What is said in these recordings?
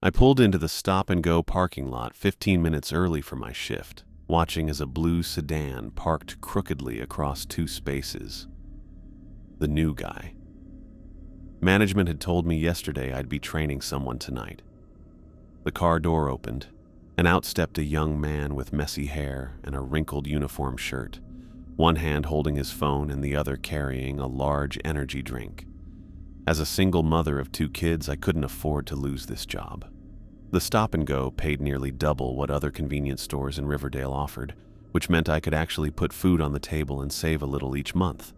I pulled into the stop-and-go parking lot 15 minutes early for my shift, watching as a blue sedan parked crookedly across two spaces. The new guy. Management had told me yesterday I'd be training someone tonight. The car door opened, and out stepped a young man with messy hair and a wrinkled uniform shirt, one hand holding his phone and the other carrying a large energy drink. As a single mother of two kids, I couldn't afford to lose this job. The stop-and-go paid nearly double what other convenience stores in Riverdale offered, which meant I could actually put food on the table and save a little each month.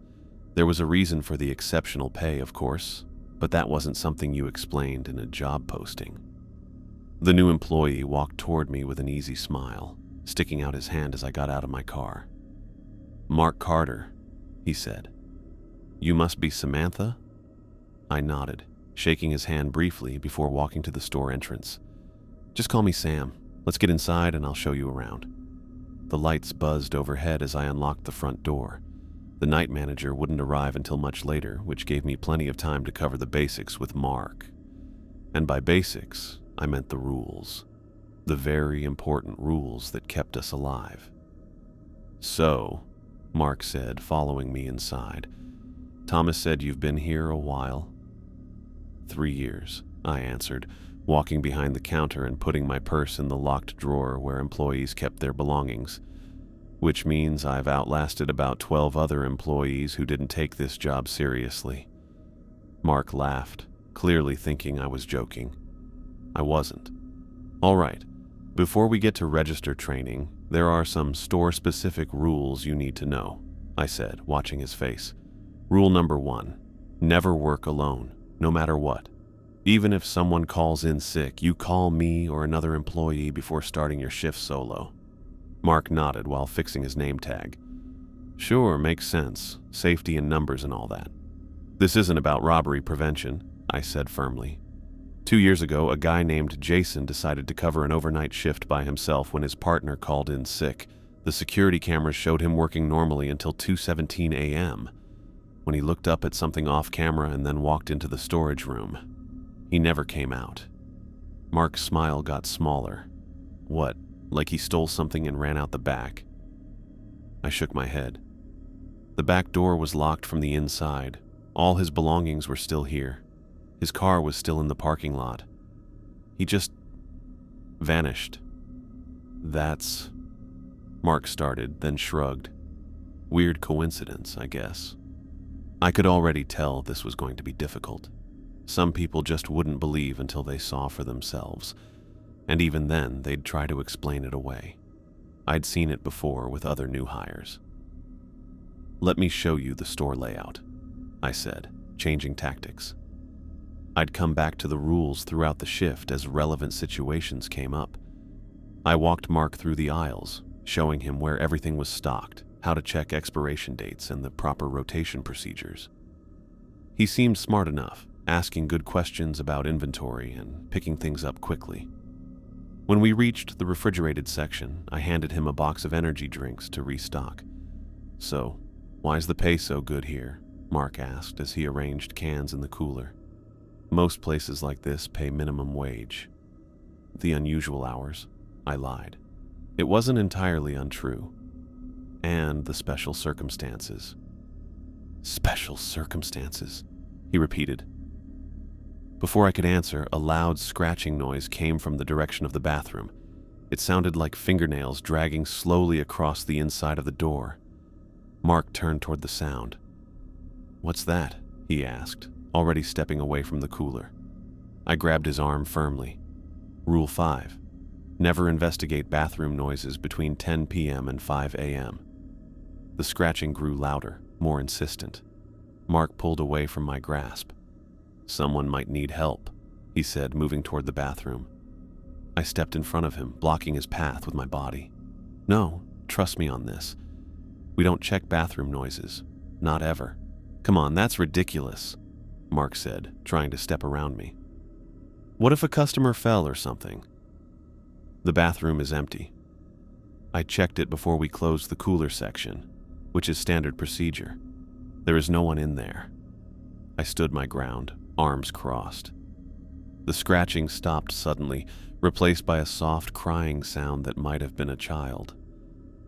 There was a reason for the exceptional pay, of course, but that wasn't something you explained in a job posting. The new employee walked toward me with an easy smile, sticking out his hand as I got out of my car. "Mark Carter," he said. "You must be Samantha?" I nodded, shaking his hand briefly before walking to the store entrance. "Just call me Sam. Let's get inside and I'll show you around." The lights buzzed overhead as I unlocked the front door. The night manager wouldn't arrive until much later, which gave me plenty of time to cover the basics with Mark. And by basics, I meant the rules. The very important rules that kept us alive. "So," Mark said, following me inside, "Thomas said you've been here a while." 3 years, I answered, walking behind the counter and putting my purse in the locked drawer where employees kept their belongings. Which means I've outlasted about 12 other employees who didn't take this job seriously. Mark laughed, clearly thinking I was joking. I wasn't. "All right, before we get to register training, there are some store-specific rules you need to know," I said, watching his face. "Rule number 1, never work alone, no matter what. Even if someone calls in sick, you call me or another employee before starting your shift solo." Mark nodded while fixing his name tag. "Sure, makes sense. Safety in numbers and all that." "This isn't about robbery prevention," I said firmly. 2 years ago, a guy named Jason decided to cover an overnight shift by himself when his partner called in sick. The security cameras showed him working normally until 2:17 a.m., when he looked up at something off camera and then walked into the storage room. He never came out. Mark's smile got smaller. "What, like he stole something and ran out the back?" I shook my head. The back door was locked from the inside. All his belongings were still here. His car was still in the parking lot. He just vanished. "That's..." Mark started, then shrugged. "Weird coincidence, I guess." I could already tell this was going to be difficult. Some people just wouldn't believe until they saw for themselves, and even then they'd try to explain it away. I'd seen it before with other new hires. "Let me show you the store layout," I said, changing tactics. I'd come back to the rules throughout the shift as relevant situations came up. I walked Mark through the aisles, showing him where everything was stocked, how to check expiration dates, and the proper rotation procedures. He seemed smart enough, asking good questions about inventory and picking things up quickly. When we reached the refrigerated section, I handed him a box of energy drinks to restock. "So, why's the pay so good here?" Mark asked as he arranged cans in the cooler. "Most places like this pay minimum wage." "The unusual hours," I lied. It wasn't entirely untrue. "And the special circumstances." "Special circumstances," he repeated. Before I could answer, a loud scratching noise came from the direction of the bathroom. It sounded like fingernails dragging slowly across the inside of the door. Mark turned toward the sound. "What's that?" he asked, already stepping away from the cooler. I grabbed his arm firmly. "Rule 5. Never investigate bathroom noises between 10 p.m. and 5 a.m. The scratching grew louder, more insistent. Mark pulled away from my grasp. "Someone might need help," he said, moving toward the bathroom. I stepped in front of him, blocking his path with my body. "No, trust me on this. We don't check bathroom noises. Not ever." "Come on, that's ridiculous," Mark said, trying to step around me. "What if a customer fell or something?" "The bathroom is empty. I checked it before we closed the cooler section, which is standard procedure. There is no one in there." I stood my ground, arms crossed. The scratching stopped suddenly, replaced by a soft crying sound that might have been a child.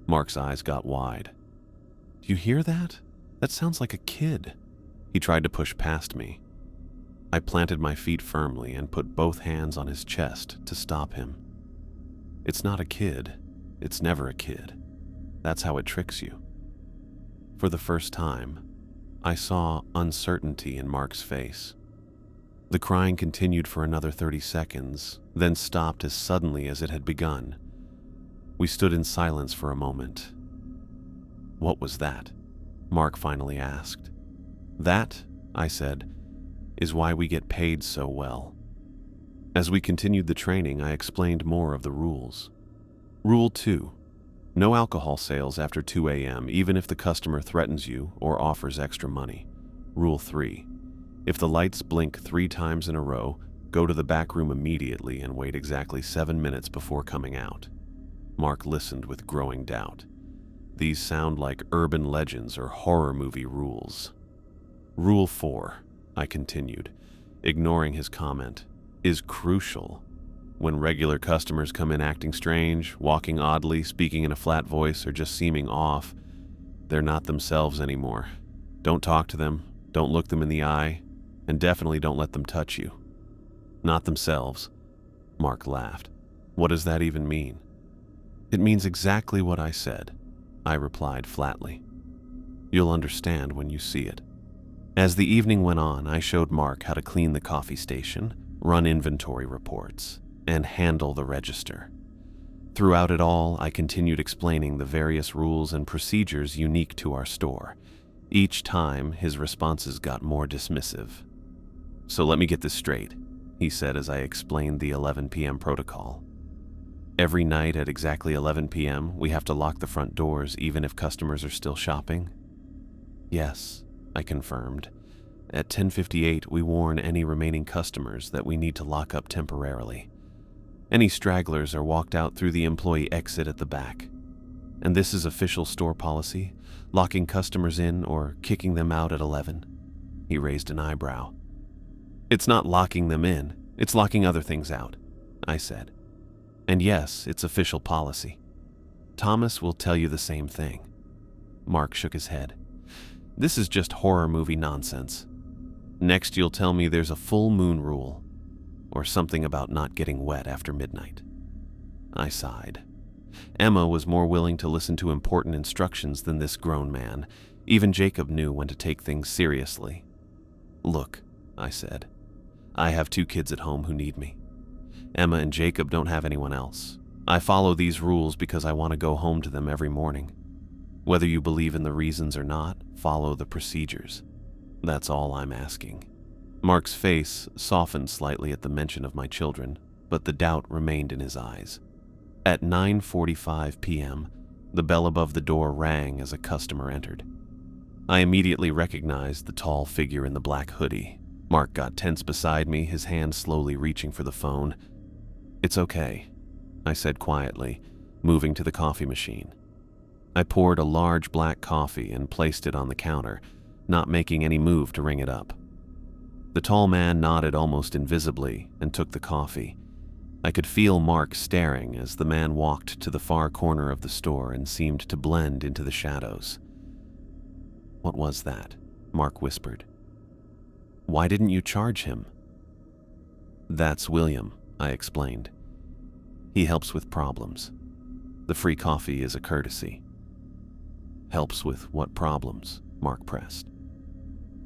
Mark's eyes got wide. "Do you hear that? That sounds like a kid." He tried to push past me. I planted my feet firmly and put both hands on his chest to stop him. "It's not a kid. It's never a kid. That's how it tricks you." For the first time, I saw uncertainty in Mark's face. The crying continued for another 30 seconds, then stopped as suddenly as it had begun. We stood in silence for a moment. "What was that?" Mark finally asked. "That," I said, "is why we get paid so well." As we continued the training, I explained more of the rules. Rule 2. No alcohol sales after 2 a.m., even if the customer threatens you or offers extra money. Rule 3. If the lights blink 3 times in a row, go to the back room immediately and wait exactly 7 minutes before coming out. Mark listened with growing doubt. These sound like urban legends or horror movie rules. Rule 4, I continued, ignoring his comment, is crucial. When regular customers come in acting strange, walking oddly, speaking in a flat voice, or just seeming off, they're not themselves anymore. Don't talk to them, don't look them in the eye, and definitely don't let them touch you. Not themselves. Mark laughed. What does that even mean? It means exactly what I said, I replied flatly. You'll understand when you see it. As the evening went on, I showed Mark how to clean the coffee station, run inventory reports, and handle the register. Throughout it all, I continued explaining the various rules and procedures unique to our store. Each time, his responses got more dismissive. So let me get this straight, he said as I explained the 11 p.m. protocol. Every night at exactly 11 p.m., we have to lock the front doors even if customers are still shopping? Yes, I confirmed. At 10:58, we warn any remaining customers that we need to lock up temporarily. Any stragglers are walked out through the employee exit at the back. And this is official store policy, locking customers in or kicking them out at 11. He raised an eyebrow. It's not locking them in, it's locking other things out, I said. And yes, it's official policy. Thomas will tell you the same thing. Mark shook his head. This is just horror movie nonsense. Next you'll tell me there's a full moon rule, or something about not getting wet after midnight. I sighed. Emma was more willing to listen to important instructions than this grown man. Even Jacob knew when to take things seriously. Look, I said, I have 2 kids at home who need me. Emma and Jacob don't have anyone else. I follow these rules because I want to go home to them every morning. Whether you believe in the reasons or not, follow the procedures. That's all I'm asking. Mark's face softened slightly at the mention of my children, but the doubt remained in his eyes. At 9:45 p.m., the bell above the door rang as a customer entered. I immediately recognized the tall figure in the black hoodie. Mark got tense beside me, his hand slowly reaching for the phone. It's okay, I said quietly, moving to the coffee machine. I poured a large black coffee and placed it on the counter, not making any move to ring it up. The tall man nodded almost invisibly and took the coffee. I could feel Mark staring as the man walked to the far corner of the store and seemed to blend into the shadows. What was that? Mark whispered. Why didn't you charge him? That's William, I explained. He helps with problems. The free coffee is a courtesy. Helps with what problems? Mark pressed.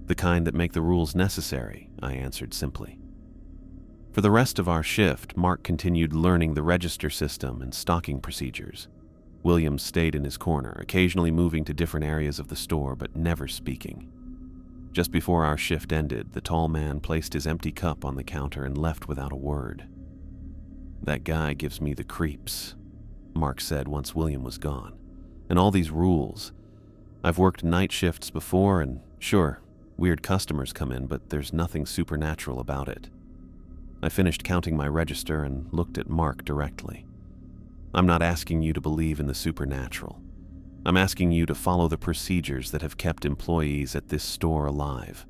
The kind that make the rules necessary, I answered simply. For the rest of our shift, Mark continued learning the register system and stocking procedures. William stayed in his corner, occasionally moving to different areas of the store, but never speaking. Just before our shift ended, the tall man placed his empty cup on the counter and left without a word. That guy gives me the creeps, Mark said once William was gone. And all these rules. I've worked night shifts before, and sure, weird customers come in, but there's nothing supernatural about it. I finished counting my register and looked at Mark directly. I'm not asking you to believe in the supernatural. I'm asking you to follow the procedures that have kept employees at this store alive.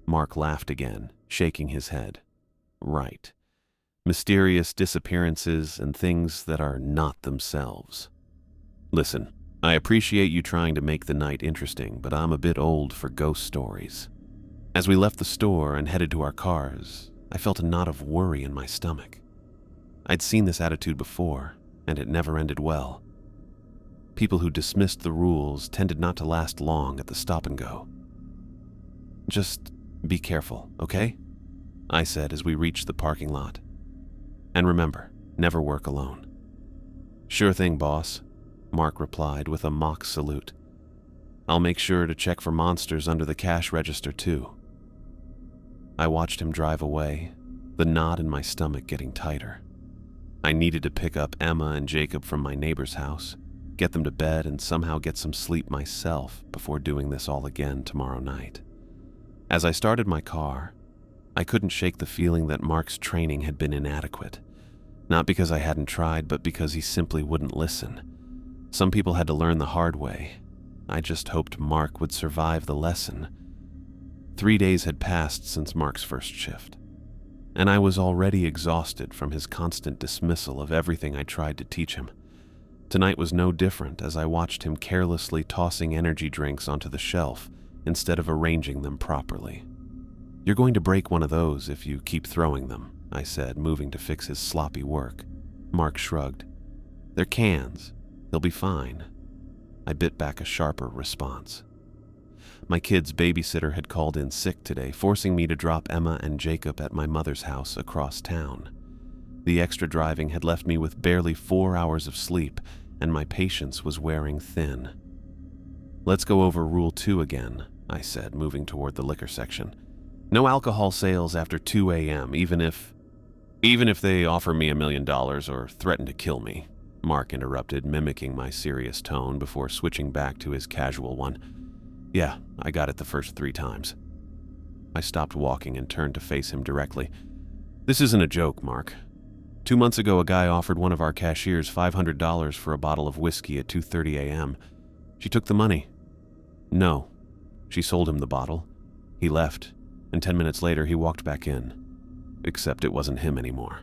Mark laughed again, shaking his head. Right. Mysterious disappearances and things that are not themselves. Listen, I appreciate you trying to make the night interesting, but I'm a bit old for ghost stories. As we left the store and headed to our cars, I felt a knot of worry in my stomach. I'd seen this attitude before, and it never ended well. People who dismissed the rules tended not to last long at the stop and go. Just be careful, okay? I said as we reached the parking lot. And remember, never work alone. Sure thing, boss, Mark replied with a mock salute. I'll make sure to check for monsters under the cash register too. I watched him drive away, the knot in my stomach getting tighter. I needed to pick up Emma and Jacob from my neighbor's house, get them to bed, and somehow get some sleep myself before doing this all again tomorrow night. As I started my car, I couldn't shake the feeling that Mark's training had been inadequate. Not because I hadn't tried, but because he simply wouldn't listen. Some people had to learn the hard way. I just hoped Mark would survive the lesson. 3 days had passed since Mark's first shift, and I was already exhausted from his constant dismissal of everything I tried to teach him. Tonight was no different as I watched him carelessly tossing energy drinks onto the shelf instead of arranging them properly. You're going to break one of those if you keep throwing them, I said, moving to fix his sloppy work. Mark shrugged. They're cans. They'll be fine. I bit back a sharper response. My kid's babysitter had called in sick today, forcing me to drop Emma and Jacob at my mother's house across town. The extra driving had left me with barely 4 hours of sleep, and my patience was wearing thin. Let's go over Rule 2 again, I said, moving toward the liquor section. No alcohol sales after 2 a.m., even if they offer me $1 million or threaten to kill me, Mark interrupted, mimicking my serious tone before switching back to his casual one. Yeah, I got it the first 3 times. I stopped walking and turned to face him directly. This isn't a joke, Mark. 2 months ago, a guy offered one of our cashiers $500 for a bottle of whiskey at 2:30 a.m. She took the money. No. She sold him the bottle. He left, and 10 minutes later he walked back in. Except it wasn't him anymore.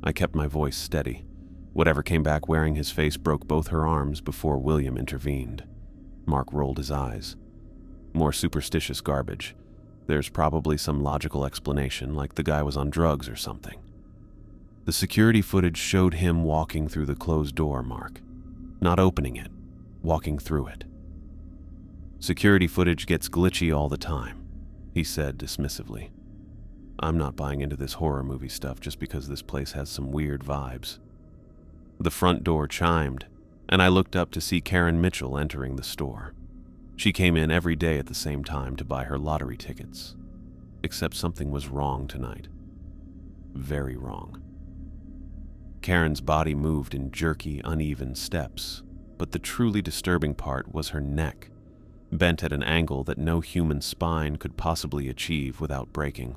I kept my voice steady. Whatever came back wearing his face broke both her arms before William intervened. Mark rolled his eyes. More superstitious garbage. There's probably some logical explanation, like the guy was on drugs or something. The security footage showed him walking through the closed door, Mark. Not opening it, walking through it. Security footage gets glitchy all the time, he said dismissively. I'm not buying into this horror movie stuff just because this place has some weird vibes. The front door chimed, and I looked up to see Karen Mitchell entering the store. She came in every day at the same time to buy her lottery tickets. Except something was wrong tonight. Very wrong. Karen's body moved in jerky, uneven steps, but the truly disturbing part was her neck, bent at an angle that no human spine could possibly achieve without breaking.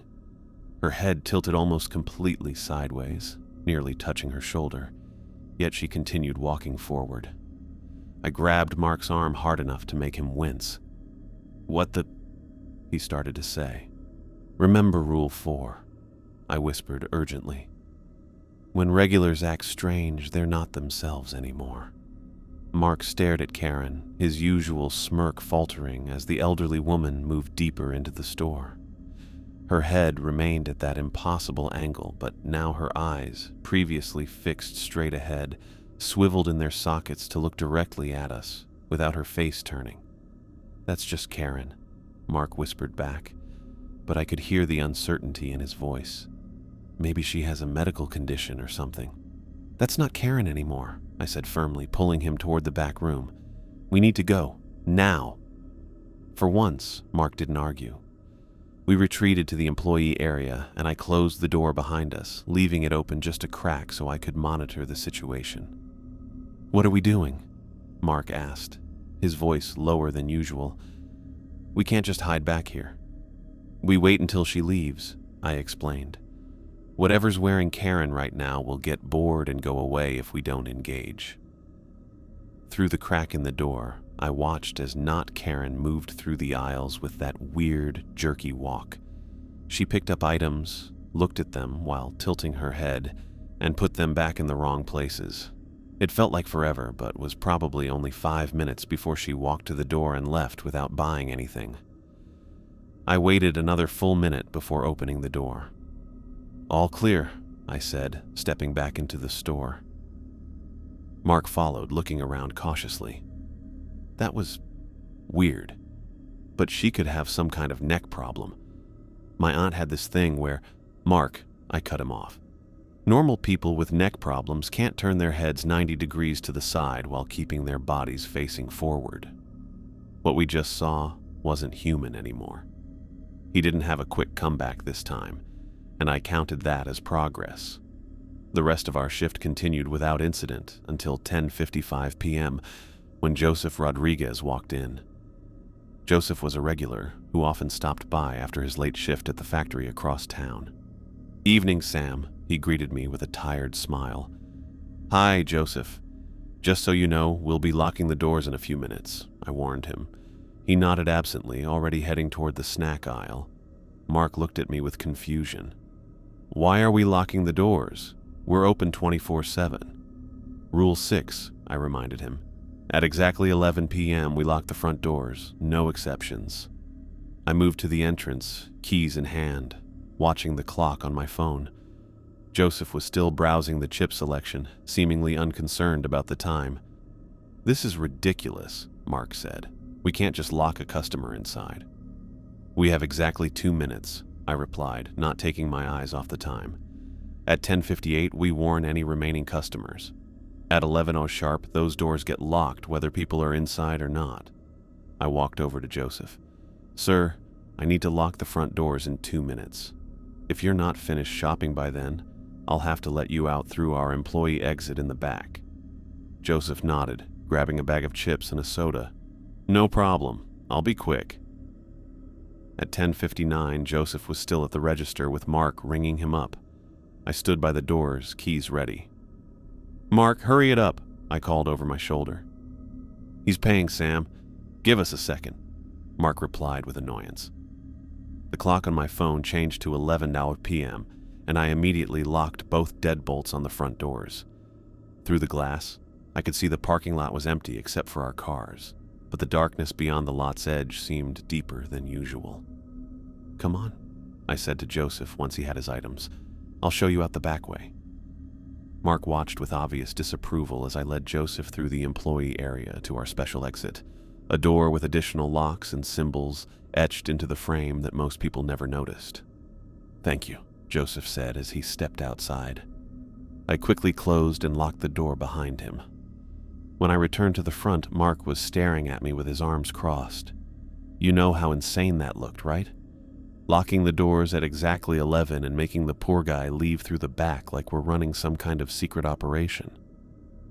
Her head tilted almost completely sideways, nearly touching her shoulder, yet she continued walking forward. I grabbed Mark's arm hard enough to make him wince. What the... he started to say. Remember Rule 4, I whispered urgently. When regulars act strange, they're not themselves anymore. Mark stared at Karen, his usual smirk faltering as the elderly woman moved deeper into the store. Her head remained at that impossible angle, but now her eyes, previously fixed straight ahead, swiveled in their sockets to look directly at us, without her face turning. That's just Karen, Mark whispered back, but I could hear the uncertainty in his voice. Maybe she has a medical condition or something. That's not Karen anymore, I said firmly, pulling him toward the back room. We need to go. Now. For once, Mark didn't argue. We retreated to the employee area, and I closed the door behind us, leaving it open just a crack so I could monitor the situation. What are we doing? Mark asked, his voice lower than usual. We can't just hide back here. We wait until she leaves, I explained. Whatever's wearing Karen right now will get bored and go away if we don't engage. Through the crack in the door, I watched as not Karen moved through the aisles with that weird, jerky walk. She picked up items, looked at them while tilting her head, and put them back in the wrong places. It felt like forever, but was probably only 5 minutes before she walked to the door and left without buying anything. I waited another full minute before opening the door. "All clear," I said, stepping back into the store. Mark followed, looking around cautiously. That was weird, but she could have some kind of neck problem. My aunt had this thing where, "Mark," I cut him off. "Normal people with neck problems can't turn their heads 90 degrees to the side while keeping their bodies facing forward." What we just saw wasn't human anymore. He didn't have a quick comeback this time, and I counted that as progress. The rest of our shift continued without incident until 10:55 p.m. when Joseph Rodriguez walked in. Joseph was a regular who often stopped by after his late shift at the factory across town. "Evening, Sam," he greeted me with a tired smile. "Hi, Joseph. Just so you know, we'll be locking the doors in a few minutes," I warned him. He nodded absently, already heading toward the snack aisle. Mark looked at me with confusion. "Why are we locking the doors? We're open 24/7. "Rule 6, I reminded him. "At exactly 11 p.m., we lock the front doors, no exceptions." I moved to the entrance, keys in hand, watching the clock on my phone. Joseph was still browsing the chip selection, seemingly unconcerned about the time. "This is ridiculous," Mark said. "We can't just lock a customer inside." "We have exactly 2 minutes," I replied, not taking my eyes off the time. "At 10:58, we warn any remaining customers. At 11:00 sharp, those doors get locked whether people are inside or not." I walked over to Joseph. "Sir, I need to lock the front doors in 2 minutes. If you're not finished shopping by then, I'll have to let you out through our employee exit in the back." Joseph nodded, grabbing a bag of chips and a soda. "No problem. I'll be quick." At 10:59, Joseph was still at the register with Mark ringing him up. I stood by the doors, keys ready. "Mark, hurry it up," I called over my shoulder. "He's paying, Sam. Give us a second," Mark replied with annoyance. The clock on my phone changed to 11 p.m., and I immediately locked both deadbolts on the front doors. Through the glass, I could see the parking lot was empty except for our cars, but the darkness beyond the lot's edge seemed deeper than usual. "Come on," I said to Joseph once he had his items. "I'll show you out the back way." Mark watched with obvious disapproval as I led Joseph through the employee area to our special exit, a door with additional locks and symbols etched into the frame that most people never noticed. "Thank you," Joseph said as he stepped outside. I quickly closed and locked the door behind him. When I returned to the front, Mark was staring at me with his arms crossed. "You know how insane that looked, right? Locking the doors at exactly 11 and making the poor guy leave through the back like we're running some kind of secret operation."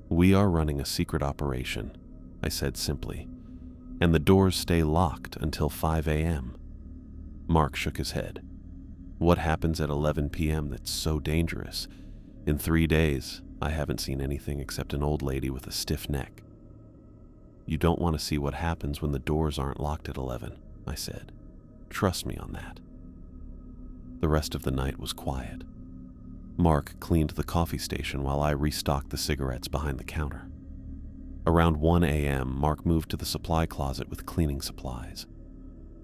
"We are running a secret operation," I said simply, "and the doors stay locked until 5 a.m. Mark shook his head. "What happens at 11 p.m. that's so dangerous? In 3 days, I haven't seen anything except an old lady with a stiff neck." "You don't want to see what happens when the doors aren't locked at 11, I said. "Trust me on that." The rest of the night was quiet. Mark cleaned the coffee station while I restocked the cigarettes behind the counter. Around 1 a.m., Mark moved to the supply closet with cleaning supplies.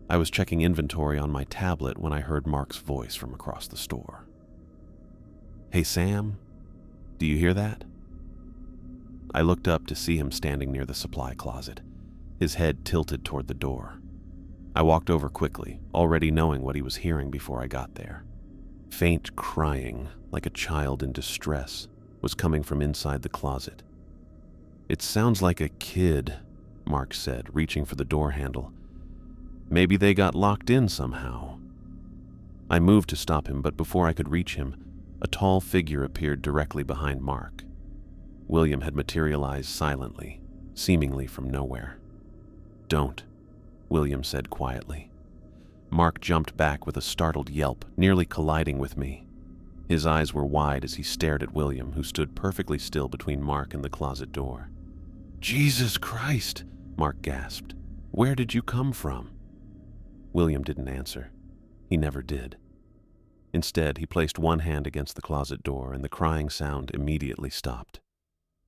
I was checking inventory on my tablet when I heard Mark's voice from across the store. "Hey, Sam, do you hear that?" I looked up to see him standing near the supply closet, his head tilted toward the door. I walked over quickly, already knowing what he was hearing before I got there. Faint crying, like a child in distress, was coming from inside the closet. "It sounds like a kid," Mark said, reaching for the door handle. "Maybe they got locked in somehow." I moved to stop him, but before I could reach him, a tall figure appeared directly behind Mark. William had materialized silently, seemingly from nowhere. "Don't," William said quietly. Mark jumped back with a startled yelp, nearly colliding with me. His eyes were wide as he stared at William, who stood perfectly still between Mark and the closet door. "Jesus Christ!" Mark gasped. "Where did you come from?" William didn't answer. He never did. Instead, he placed one hand against the closet door, and the crying sound immediately stopped.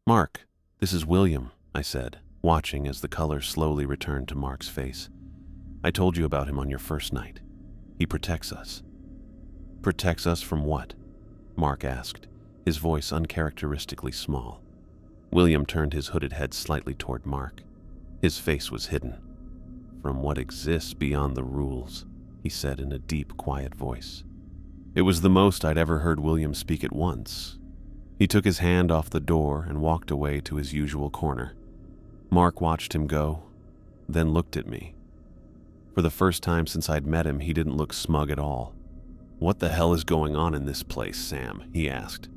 "Mark, this is William," I said, watching as the color slowly returned to Mark's face. "I told you about him on your first night. He protects us." "Protects us from what?" Mark asked, his voice uncharacteristically small. William turned his hooded head slightly toward Mark. His face was hidden. "From what exists beyond the rules," he said in a deep, quiet voice. It was the most I'd ever heard William speak at once. He took his hand off the door and walked away to his usual corner. Mark watched him go, then looked at me. For the first time since I'd met him, he didn't look smug at all. "What the hell is going on in this place, Sam?" he asked.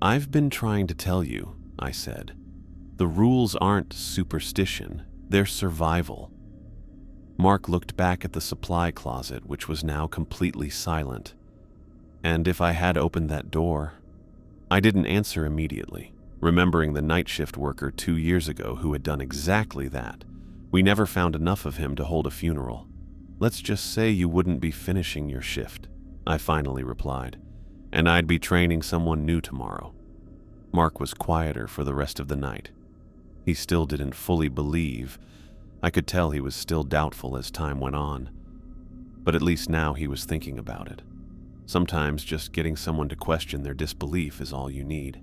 "I've been trying to tell you," I said. "The rules aren't superstition, they're survival." Mark looked back at the supply closet, which was now completely silent. And if I had opened that door, I didn't answer immediately, remembering the night shift worker 2 years ago who had done exactly that. We never found enough of him to hold a funeral. "Let's just say you wouldn't be finishing your shift," I finally replied, "and I'd be training someone new tomorrow." Mark was quieter for the rest of the night. He still didn't fully believe. I could tell he was still doubtful as time went on. But at least now he was thinking about it. Sometimes just getting someone to question their disbelief is all you need.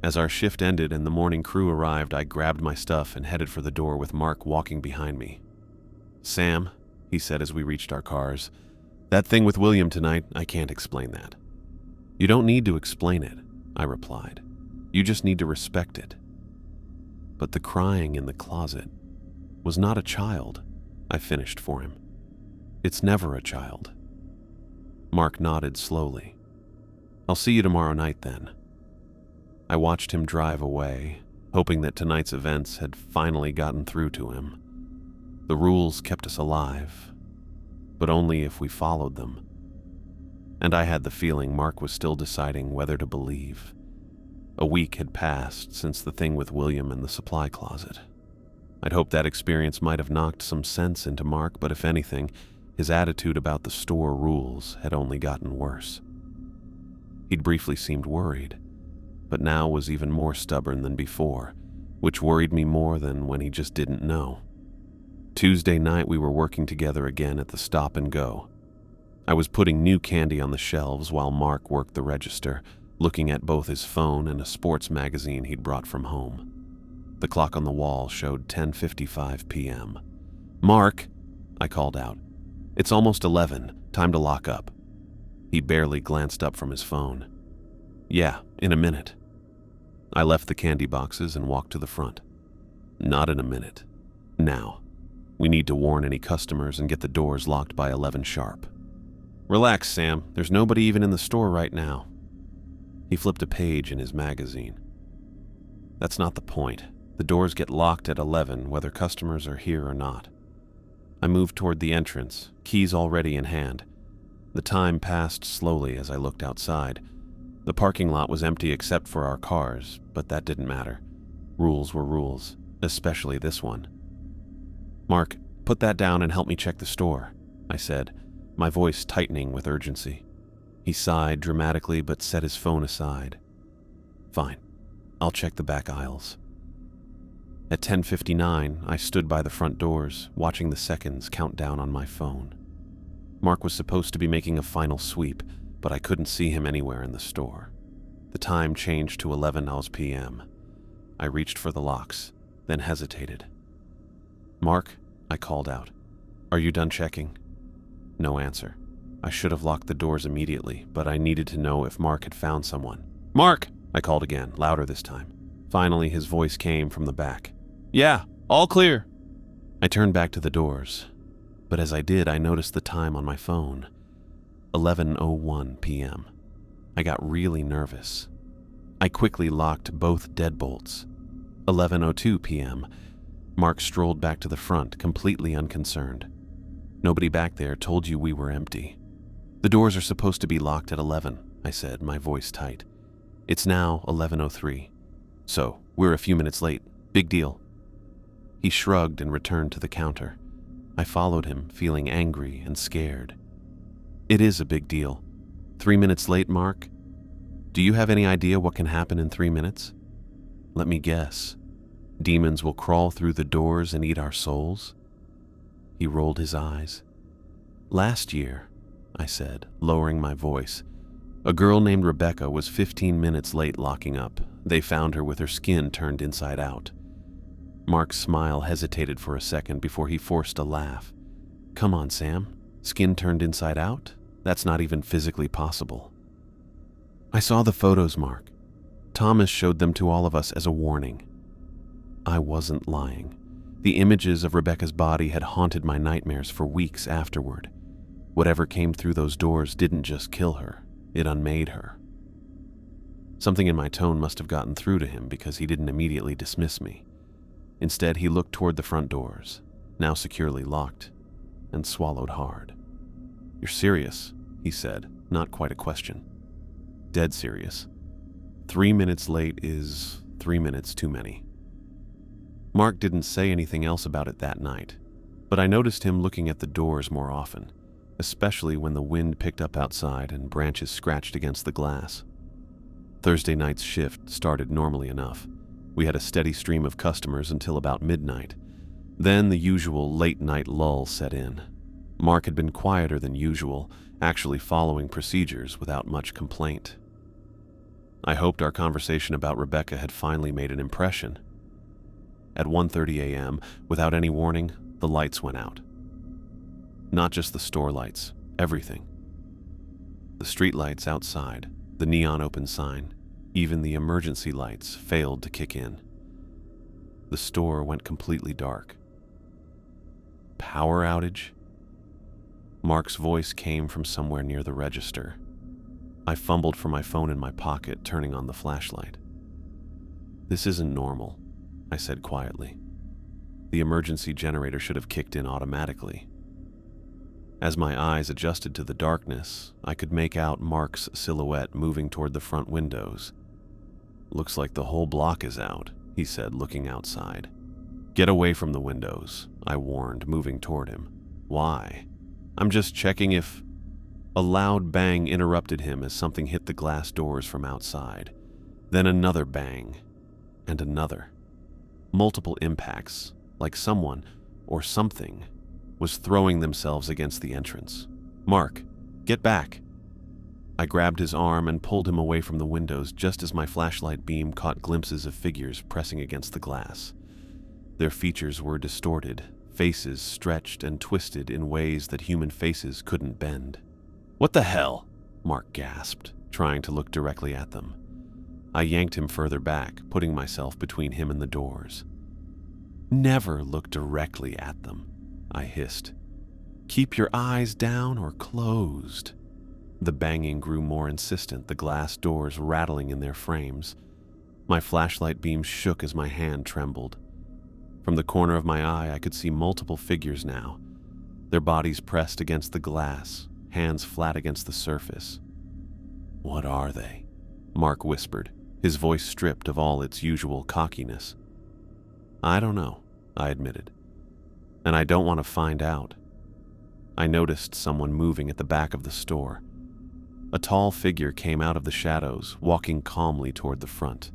As our shift ended and the morning crew arrived, I grabbed my stuff and headed for the door with Mark walking behind me. "Sam," he said as we reached our cars, "that thing with William tonight, I can't explain that." "You don't need to explain it," I replied. "You just need to respect it." But the crying in the closet was not a child, I finished for him. "It's never a child." Mark nodded slowly. "I'll see you tomorrow night then." I watched him drive away, hoping that tonight's events had finally gotten through to him. The rules kept us alive, but only if we followed them. And I had the feeling Mark was still deciding whether to believe. A week had passed since the thing with William in the supply closet. I'd hoped that experience might have knocked some sense into Mark, but if anything, his attitude about the store rules had only gotten worse. He'd briefly seemed worried, but now was even more stubborn than before, which worried me more than when he just didn't know. Tuesday night we were working together again at the Stop and Go. I was putting new candy on the shelves while Mark worked the register, looking at both his phone and a sports magazine he'd brought from home. The clock on the wall showed 10:55 p.m. "Mark," I called out. "It's almost 11. Time to lock up." He barely glanced up from his phone. "Yeah, in a minute." I left the candy boxes and walked to the front. "Not in a minute. Now. We need to warn any customers and get the doors locked by 11 sharp." "Relax, Sam. There's nobody even in the store right now." He flipped a page in his magazine. "That's not the point. The doors get locked at 11 whether customers are here or not." I moved toward the entrance, keys already in hand. The time passed slowly as I looked outside. The parking lot was empty except for our cars, but that didn't matter. Rules were rules, especially this one. "Mark, put that down and help me check the store," I said, my voice tightening with urgency. He sighed dramatically but set his phone aside. "Fine, I'll check the back aisles." At 10:59, I stood by the front doors, watching the seconds count down on my phone. Mark was supposed to be making a final sweep, but I couldn't see him anywhere in the store. The time changed to 11 p.m. I reached for the locks, then hesitated. "Mark," I called out, "are you done checking?" No answer. I should have locked the doors immediately, but I needed to know if Mark had found someone. "Mark!" I called again, louder this time. Finally, his voice came from the back. "Yeah, all clear." I turned back to the doors, but as I did, I noticed the time on my phone. 11:01 p.m. I got really nervous. I quickly locked both deadbolts. 11:02 p.m. Mark strolled back to the front, completely unconcerned. "Nobody back there told you we were empty." "The doors are supposed to be locked at 11, I said, my voice tight. "It's now 11:03. So, we're a few minutes late. Big deal." He shrugged and returned to the counter. I followed him, feeling angry and scared. It is a big deal. 3 minutes late, Mark? Do you have any idea what can happen in 3 minutes? Let me guess. Demons will crawl through the doors and eat our souls? He rolled his eyes. Last year, I said, lowering my voice, a girl named Rebecca was 15 minutes late locking up. They found her with her skin turned inside out. Mark's smile hesitated for a second before he forced a laugh. Come on, Sam. Skin turned inside out? That's not even physically possible. I saw the photos, Mark. Thomas showed them to all of us as a warning. I wasn't lying. The images of Rebecca's body had haunted my nightmares for weeks afterward. Whatever came through those doors didn't just kill her, it unmade her. Something in my tone must have gotten through to him because he didn't immediately dismiss me. Instead, he looked toward the front doors, now securely locked, and swallowed hard. You're serious, he said, not quite a question. Dead serious. 3 minutes late is 3 minutes too many. Mark didn't say anything else about it that night, but I noticed him looking at the doors more often, especially when the wind picked up outside and branches scratched against the glass. Thursday night's shift started normally enough. We had a steady stream of customers until about midnight. Then the usual late-night lull set in. Mark had been quieter than usual, actually following procedures without much complaint. I hoped our conversation about Rebecca had finally made an impression. At 1:30 a.m., without any warning, the lights went out. Not just the store lights, everything. The street lights outside, the neon open sign, even the emergency lights failed to kick in. The store went completely dark. Power outage? Mark's voice came from somewhere near the register. I fumbled for my phone in my pocket, turning on the flashlight. This isn't normal, I said quietly. The emergency generator should have kicked in automatically. As my eyes adjusted to the darkness, I could make out Mark's silhouette moving toward the front windows. Looks like the whole block is out, he said, looking outside. Get away from the windows, I warned, moving toward him. Why? I'm just checking if... A loud bang interrupted him as something hit the glass doors from outside. Then another bang, and another. Multiple impacts, like someone, or something, was throwing themselves against the entrance. Mark, get back! I grabbed his arm and pulled him away from the windows just as my flashlight beam caught glimpses of figures pressing against the glass. Their features were distorted, faces stretched and twisted in ways that human faces couldn't bend. What the hell? Mark gasped, trying to look directly at them. I yanked him further back, putting myself between him and the doors. Never look directly at them, I hissed. Keep your eyes down or closed. The banging grew more insistent, the glass doors rattling in their frames. My flashlight beam shook as my hand trembled. From the corner of my eye, I could see multiple figures now, their bodies pressed against the glass, hands flat against the surface. What are they? Mark whispered, his voice stripped of all its usual cockiness. I don't know, I admitted. And I don't want to find out. I noticed someone moving at the back of the store. A tall figure came out of the shadows, walking calmly toward the front.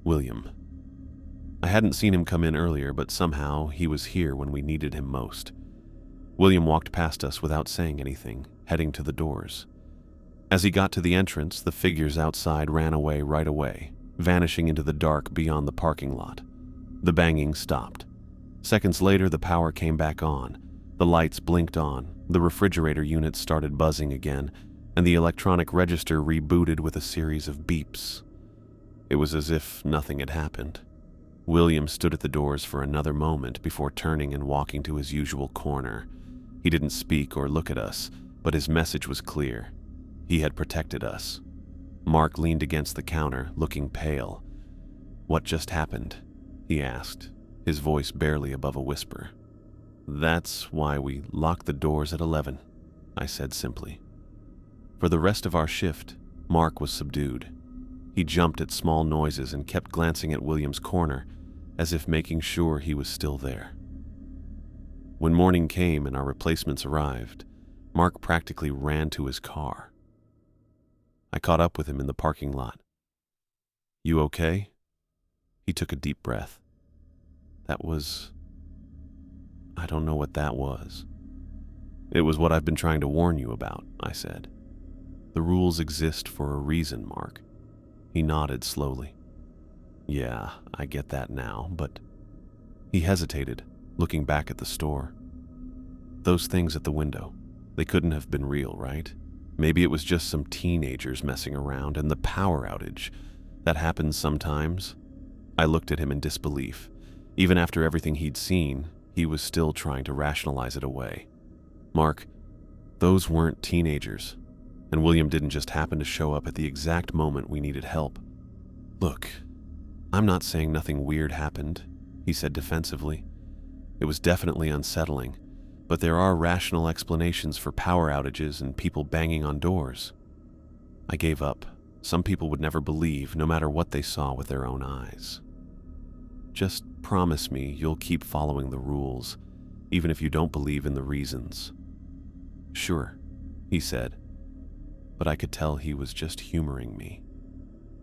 William. I hadn't seen him come in earlier, but somehow he was here when we needed him most. William walked past us without saying anything, heading to the doors. As he got to the entrance, the figures outside ran away right away, vanishing into the dark beyond the parking lot. The banging stopped. Seconds later, the power came back on. The lights blinked on, the refrigerator unit started buzzing again, and the electronic register rebooted with a series of beeps. It was as if nothing had happened. William stood at the doors for another moment before turning and walking to his usual corner. He didn't speak or look at us, but his message was clear. He had protected us. Mark leaned against the counter, looking pale. What just happened? He asked, his voice barely above a whisper. That's why we locked the doors at 11, I said simply. For the rest of our shift, Mark was subdued. He jumped at small noises and kept glancing at William's corner, as if making sure he was still there. When morning came and our replacements arrived, Mark practically ran to his car. I caught up with him in the parking lot. "You okay?" He took a deep breath. I don't know what that was. "It was what I've been trying to warn you about," I said. "The rules exist for a reason, Mark." He nodded slowly. "Yeah, I get that now, but..." He hesitated, looking back at the store. "Those things at the window, they couldn't have been real, right? Maybe it was just some teenagers messing around, and the power outage. That happens sometimes." I looked at him in disbelief. Even after everything he'd seen, he was still trying to rationalize it away. "Mark, those weren't teenagers, and William didn't just happen to show up at the exact moment we needed help. Look, I'm not saying nothing weird happened," he said defensively. "It was definitely unsettling, but there are rational explanations for power outages and people banging on doors." I gave up. Some people would never believe, no matter what they saw with their own eyes. "Just promise me you'll keep following the rules, even if you don't believe in the reasons." "Sure," he said, but I could tell he was just humoring me.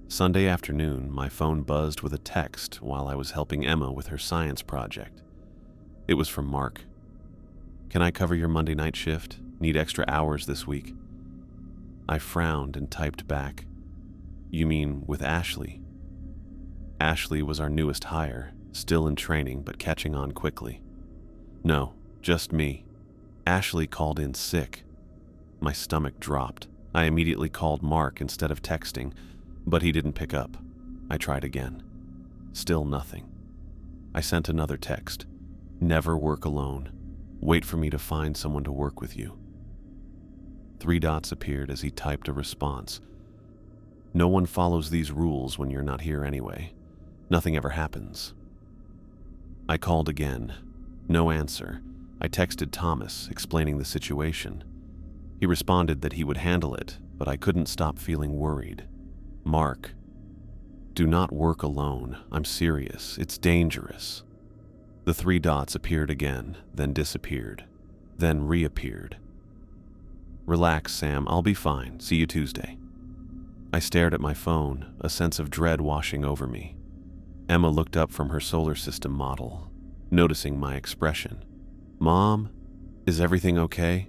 Sunday afternoon, my phone buzzed with a text while I was helping Emma with her science project. It was from Mark. "Can I cover your Monday night shift? Need extra hours this week." I frowned and typed back, "You mean with Ashley?" Ashley was our newest hire, still in training but catching on quickly. "No, just me. Ashley called in sick." My stomach dropped. I immediately called Mark instead of texting, but he didn't pick up. I tried again. Still nothing. I sent another text. "Never work alone. Wait for me to find someone to work with you." 3 dots appeared as he typed a response. "No one follows these rules when you're not here anyway. Nothing ever happens." I called again. No answer. I texted Thomas, explaining the situation. He responded that he would handle it, but I couldn't stop feeling worried. "Mark, do not work alone. I'm serious. It's dangerous." The 3 dots appeared again, then disappeared, then reappeared. "Relax, Sam. I'll be fine. See you Tuesday." I stared at my phone, a sense of dread washing over me. Emma looked up from her solar system model, noticing my expression. "Mom, is everything okay?"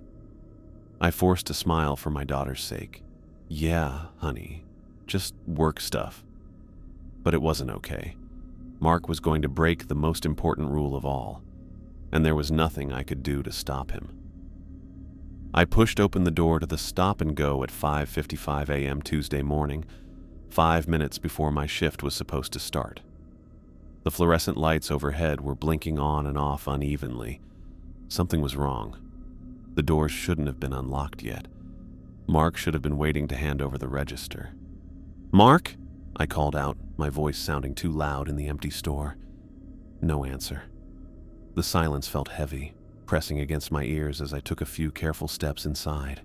I forced a smile for my daughter's sake. "Yeah, honey, just work stuff." But it wasn't okay. Mark was going to break the most important rule of all, and there was nothing I could do to stop him. I pushed open the door to the stop and go at 5:55 a.m. Tuesday morning, 5 minutes before my shift was supposed to start. The fluorescent lights overhead were blinking on and off unevenly. Something was wrong. The doors shouldn't have been unlocked yet. Mark should have been waiting to hand over the register. "Mark?" I called out, my voice sounding too loud in the empty store. No answer. The silence felt heavy, pressing against my ears as I took a few careful steps inside.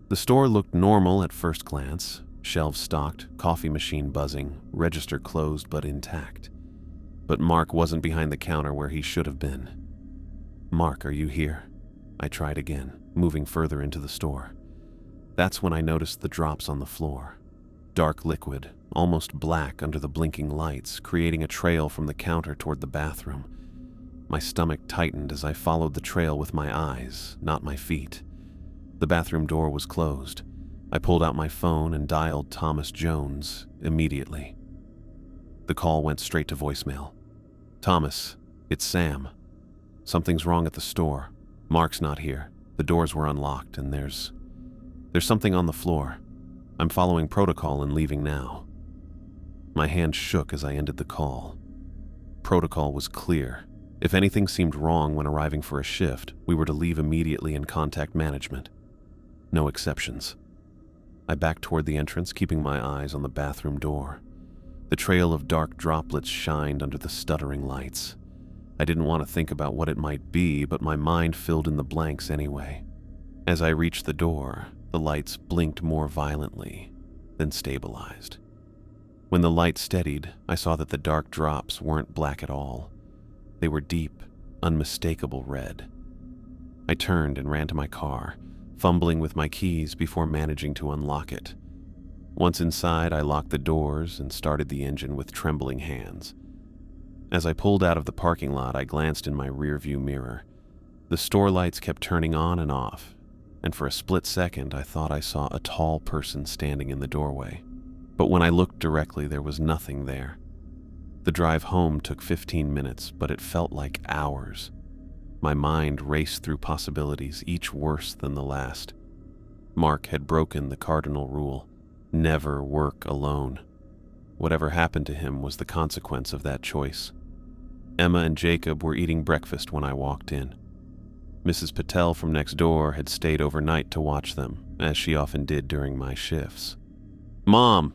The store looked normal at first glance. Shelves stocked, coffee machine buzzing, register closed but intact. But Mark wasn't behind the counter where he should have been. "Mark, are you here?" I tried again, moving further into the store. That's when I noticed the drops on the floor. Dark liquid, almost black under the blinking lights, creating a trail from the counter toward the bathroom. My stomach tightened as I followed the trail with my eyes, not my feet. The bathroom door was closed. I pulled out my phone and dialed Thomas Jones immediately. The call went straight to voicemail. "Thomas, it's Sam. Something's wrong at the store. Mark's not here. The doors were unlocked and there's something on the floor. I'm following protocol and leaving now." My hand shook as I ended the call. Protocol was clear. If anything seemed wrong when arriving for a shift, we were to leave immediately and contact management. No exceptions. I backed toward the entrance, keeping my eyes on the bathroom door. The trail of dark droplets shined under the stuttering lights. I didn't want to think about what it might be, but my mind filled in the blanks anyway. As I reached the door, the lights blinked more violently, then stabilized. When the light steadied, I saw that the dark drops weren't black at all. They were deep, unmistakable red. I turned and ran to my car. fumbling with my keys before managing to unlock it. Once inside, I locked the doors and started the engine with trembling hands. As I pulled out of the parking lot, I glanced in my rearview mirror. The store lights kept turning on and off, and for a split second, I thought I saw a tall person standing in the doorway. But when I looked directly, there was nothing there. The drive home took 15 minutes, but it felt like hours. My mind raced through possibilities, each worse than the last. Mark had broken the cardinal rule: never work alone. Whatever happened to him was the consequence of that choice. Emma and Jacob were eating breakfast when I walked in. Mrs. Patel from next door had stayed overnight to watch them, as she often did during my shifts. "Mom!"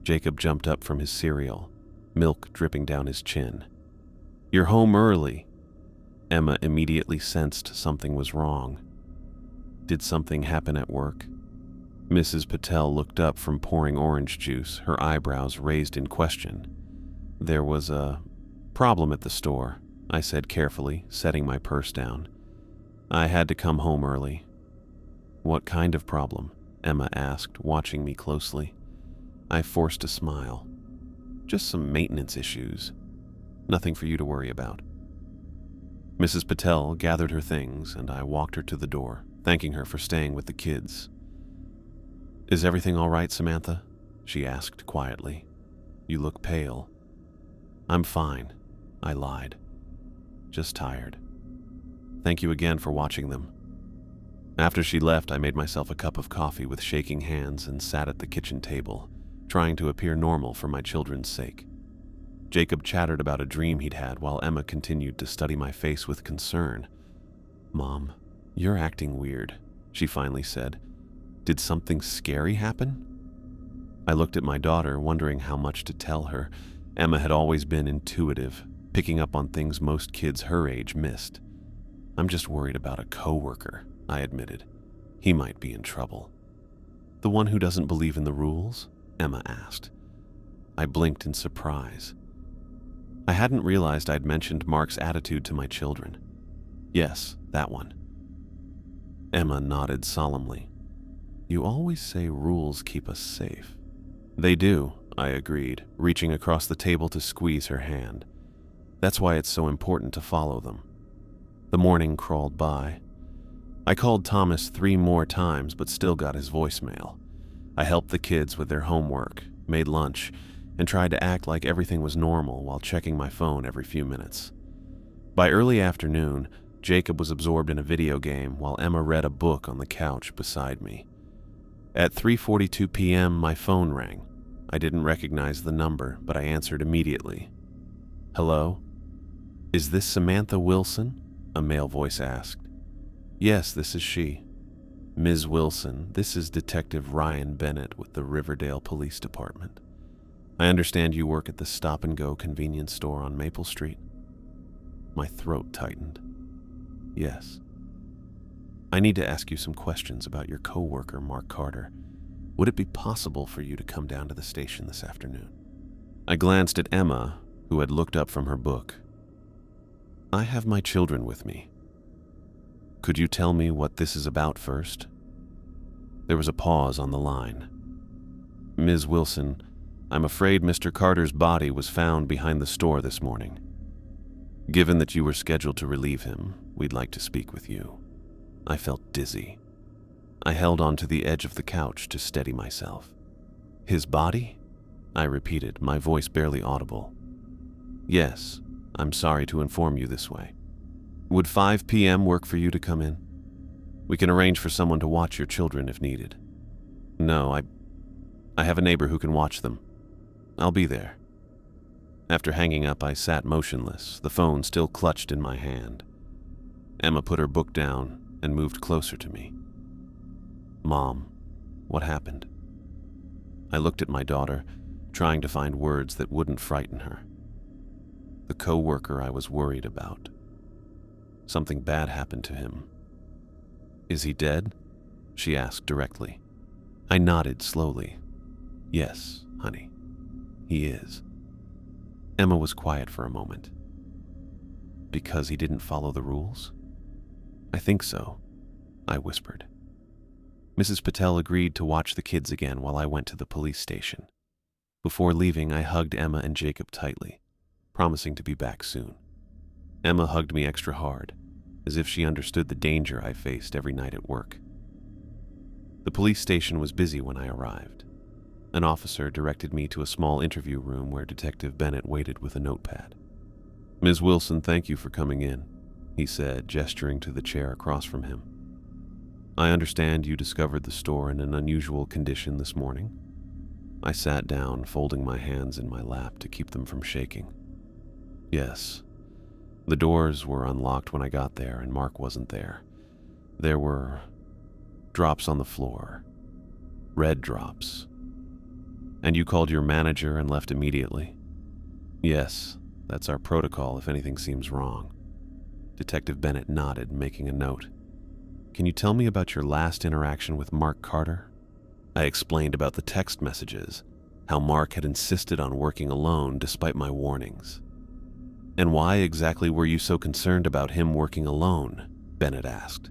Jacob jumped up from his cereal, milk dripping down his chin. "You're home early." Emma immediately sensed something was wrong. Did something happen at work? Mrs. Patel looked up from pouring orange juice, her eyebrows raised in question. "There was a problem at the store," I said carefully, setting my purse down. "I had to come home early." "What kind of problem?" Emma asked, watching me closely. I forced a smile. "Just some maintenance issues. Nothing for you to worry about." Mrs. Patel gathered her things, and I walked her to the door, thanking her for staying with the kids. "Is everything all right, Samantha?" she asked quietly. "You look pale." "I'm fine," I lied. "Just tired. Thank you again for watching them." After she left, I made myself a cup of coffee with shaking hands and sat at the kitchen table, trying to appear normal for my children's sake. Jacob chattered about a dream he'd had while Emma continued to study my face with concern. "Mom, you're acting weird," she finally said. "Did something scary happen?" I looked at my daughter, wondering how much to tell her. Emma had always been intuitive, picking up on things most kids her age missed. "I'm just worried about a coworker," I admitted. "He might be in trouble." "The one who doesn't believe in the rules?" Emma asked. I blinked in surprise. I hadn't realized I'd mentioned Mark's attitude to my children. "Yes, that one." Emma nodded solemnly. "You always say rules keep us safe." "They do," I agreed, reaching across the table to squeeze her hand. "That's why it's so important to follow them." The morning crawled by. I called Thomas 3 more times, but still got his voicemail. I helped the kids with their homework, made lunch, and tried to act like everything was normal while checking my phone every few minutes. By early afternoon, Jacob was absorbed in a video game while Emma read a book on the couch beside me. At 3:42 p.m., my phone rang. I didn't recognize the number, but I answered immediately. "Hello? Is this Samantha Wilson?" a male voice asked. "Yes, this is she." "Ms. Wilson, this is Detective Ryan Bennett with the Riverdale Police Department. I understand you work at the Stop and Go convenience store on Maple Street." My throat tightened. "Yes." "I need to ask you some questions about your coworker, Mark Carter. Would it be possible for you to come down to the station this afternoon?" I glanced at Emma, who had looked up from her book. "I have my children with me. Could you tell me what this is about first?" There was a pause on the line. "Ms. Wilson, I'm afraid Mr. Carter's body was found behind the store this morning. Given that you were scheduled to relieve him, we'd like to speak with you." I felt dizzy. I held onto the edge of the couch to steady myself. "His body?" I repeated, my voice barely audible. "Yes, I'm sorry to inform you this way. Would 5 p.m. work for you to come in? We can arrange for someone to watch your children if needed." "No, I have a neighbor who can watch them. I'll be there." After hanging up, I sat motionless, the phone still clutched in my hand. Emma put her book down and moved closer to me. "Mom, what happened?" I looked at my daughter, trying to find words that wouldn't frighten her. "The coworker I was worried about. Something bad happened to him." "Is he dead?" she asked directly. I nodded slowly. "Yes, honey, he is." Emma was quiet for a moment. "Because he didn't follow the rules?" "I think so," I whispered. Mrs. Patel agreed to watch the kids again while I went to the police station. Before leaving, I hugged Emma and Jacob tightly, promising to be back soon. Emma hugged me extra hard, as if she understood the danger I faced every night at work. The police station was busy when I arrived. An officer directed me to a small interview room where Detective Bennett waited with a notepad. "Ms. Wilson, thank you for coming in," he said, gesturing to the chair across from him. "I understand you discovered the store in an unusual condition this morning." I sat down, folding my hands in my lap to keep them from shaking. "Yes. The doors were unlocked when I got there, and Mark wasn't there. There were drops on the floor. Red drops. And you called your manager and left immediately?" "Yes, that's our protocol if anything seems wrong." Detective Bennett nodded, making a note. "Can you tell me about your last interaction with Mark Carter?" I explained about the text messages, how Mark had insisted on working alone despite my warnings. "And why exactly were you so concerned about him working alone?" Bennett asked.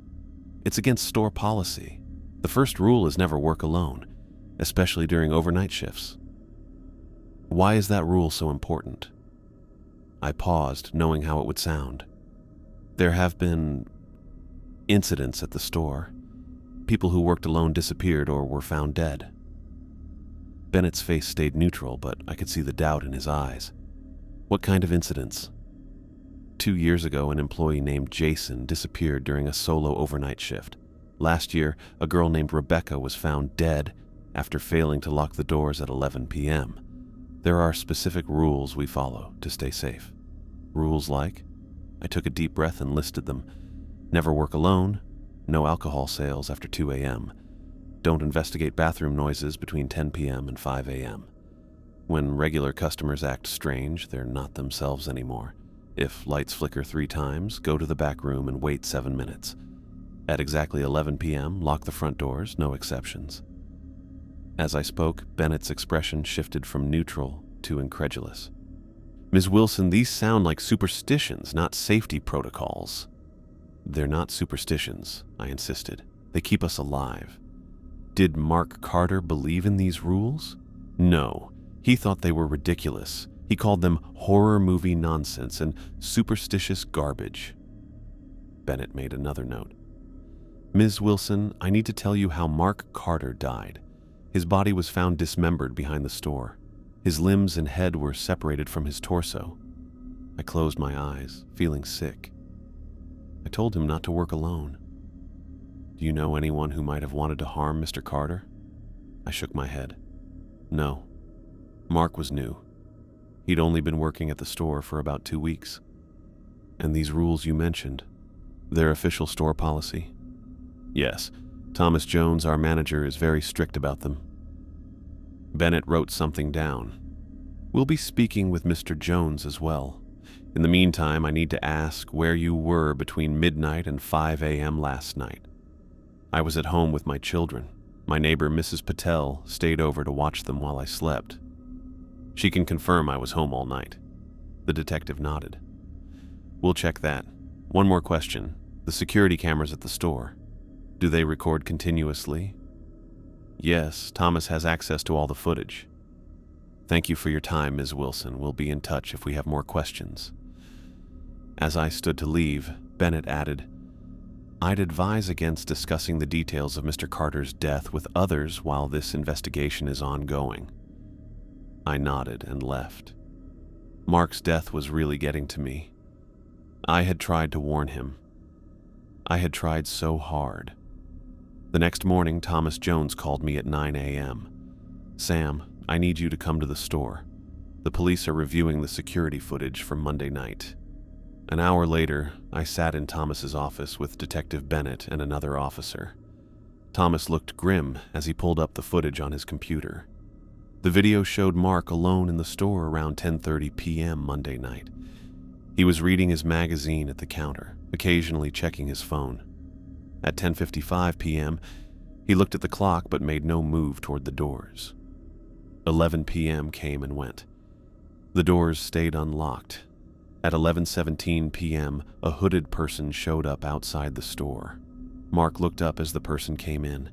"It's against store policy. The first rule is never work alone, especially during overnight shifts." "Why is that rule so important?" I paused, knowing how it would sound. "There have been incidents at the store. People who worked alone disappeared or were found dead." Bennett's face stayed neutral, but I could see the doubt in his eyes. "What kind of incidents?" 2 years ago, an employee named Jason disappeared during a solo overnight shift. Last year, a girl named Rebecca was found dead after failing to lock the doors at 11 p.m. There are specific rules we follow to stay safe. Rules like? I took a deep breath and listed them. Never work alone. No alcohol sales after 2 a.m. Don't investigate bathroom noises between 10 p.m. and 5 a.m. When regular customers act strange, they're not themselves anymore. If lights flicker 3 times, go to the back room and wait 7 minutes. At exactly 11 p.m., lock the front doors, no exceptions. As I spoke, Bennett's expression shifted from neutral to incredulous. "Ms. Wilson, these sound like superstitions, not safety protocols." "They're not superstitions," I insisted. "They keep us alive." "Did Mark Carter believe in these rules?" "No. He thought they were ridiculous. He called them horror movie nonsense and superstitious garbage." Bennett made another note. "Ms. Wilson, I need to tell you how Mark Carter died. His body was found dismembered behind the store. His limbs and head were separated from his torso." I closed my eyes, feeling sick. I told him not to work alone. "Do you know anyone who might have wanted to harm Mr. Carter?" I shook my head. "No. Mark was new. He'd only been working at the store for about 2 weeks. And these rules you mentioned, they're official store policy?" "Yes. Thomas Jones, our manager, is very strict about them." Bennett wrote something down. "We'll be speaking with Mr. Jones as well. In the meantime, I need to ask where you were between midnight and 5 a.m. last night." "I was at home with my children. My neighbor, Mrs. Patel, stayed over to watch them while I slept." "She can confirm I was home all night." The detective nodded. "We'll check that. One more question. The security cameras at the store, do they record continuously?" "Yes, Thomas has access to all the footage." "Thank you for your time, Ms. Wilson. We'll be in touch if we have more questions." As I stood to leave, Bennett added, "I'd advise against discussing the details of Mr. Carter's death with others while this investigation is ongoing." I nodded and left. Mark's death was really getting to me. I had tried to warn him. I had tried so hard. The next morning, Thomas Jones called me at 9 a.m. "Sam, I need you to come to the store. The police are reviewing the security footage from Monday night." An hour later, I sat in Thomas's office with Detective Bennett and another officer. Thomas looked grim as he pulled up the footage on his computer. The video showed Mark alone in the store around 10:30 p.m. Monday night. He was reading his magazine at the counter, occasionally checking his phone. At 10:55 p.m., he looked at the clock but made no move toward the doors. 11 p.m. came and went. The doors stayed unlocked. At 11:17 p.m., a hooded person showed up outside the store. Mark looked up as the person came in.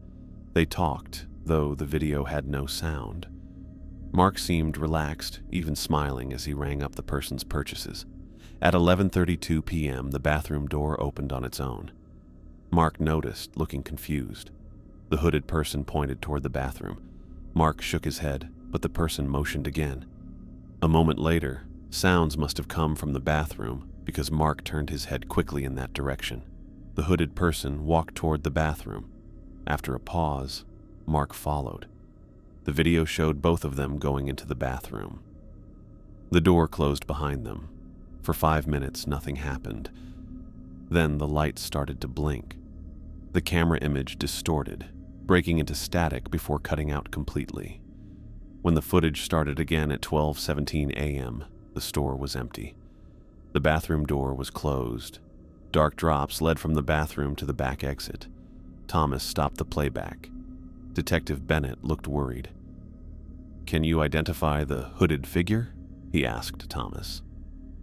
They talked, though the video had no sound. Mark seemed relaxed, even smiling as he rang up the person's purchases. At 11:32 p.m., the bathroom door opened on its own. Mark noticed, looking confused. The hooded person pointed toward the bathroom. Mark shook his head, but the person motioned again. A moment later, sounds must have come from the bathroom because Mark turned his head quickly in that direction. The hooded person walked toward the bathroom. After a pause, Mark followed. The video showed both of them going into the bathroom. The door closed behind them. For 5 minutes, nothing happened. Then the lights started to blink. The camera image distorted, breaking into static before cutting out completely. When the footage started again at 12:17 a.m., the store was empty. The bathroom door was closed. Dark drops led from the bathroom to the back exit. Thomas stopped the playback. Detective Bennett looked worried. "Can you identify the hooded figure?" he asked Thomas.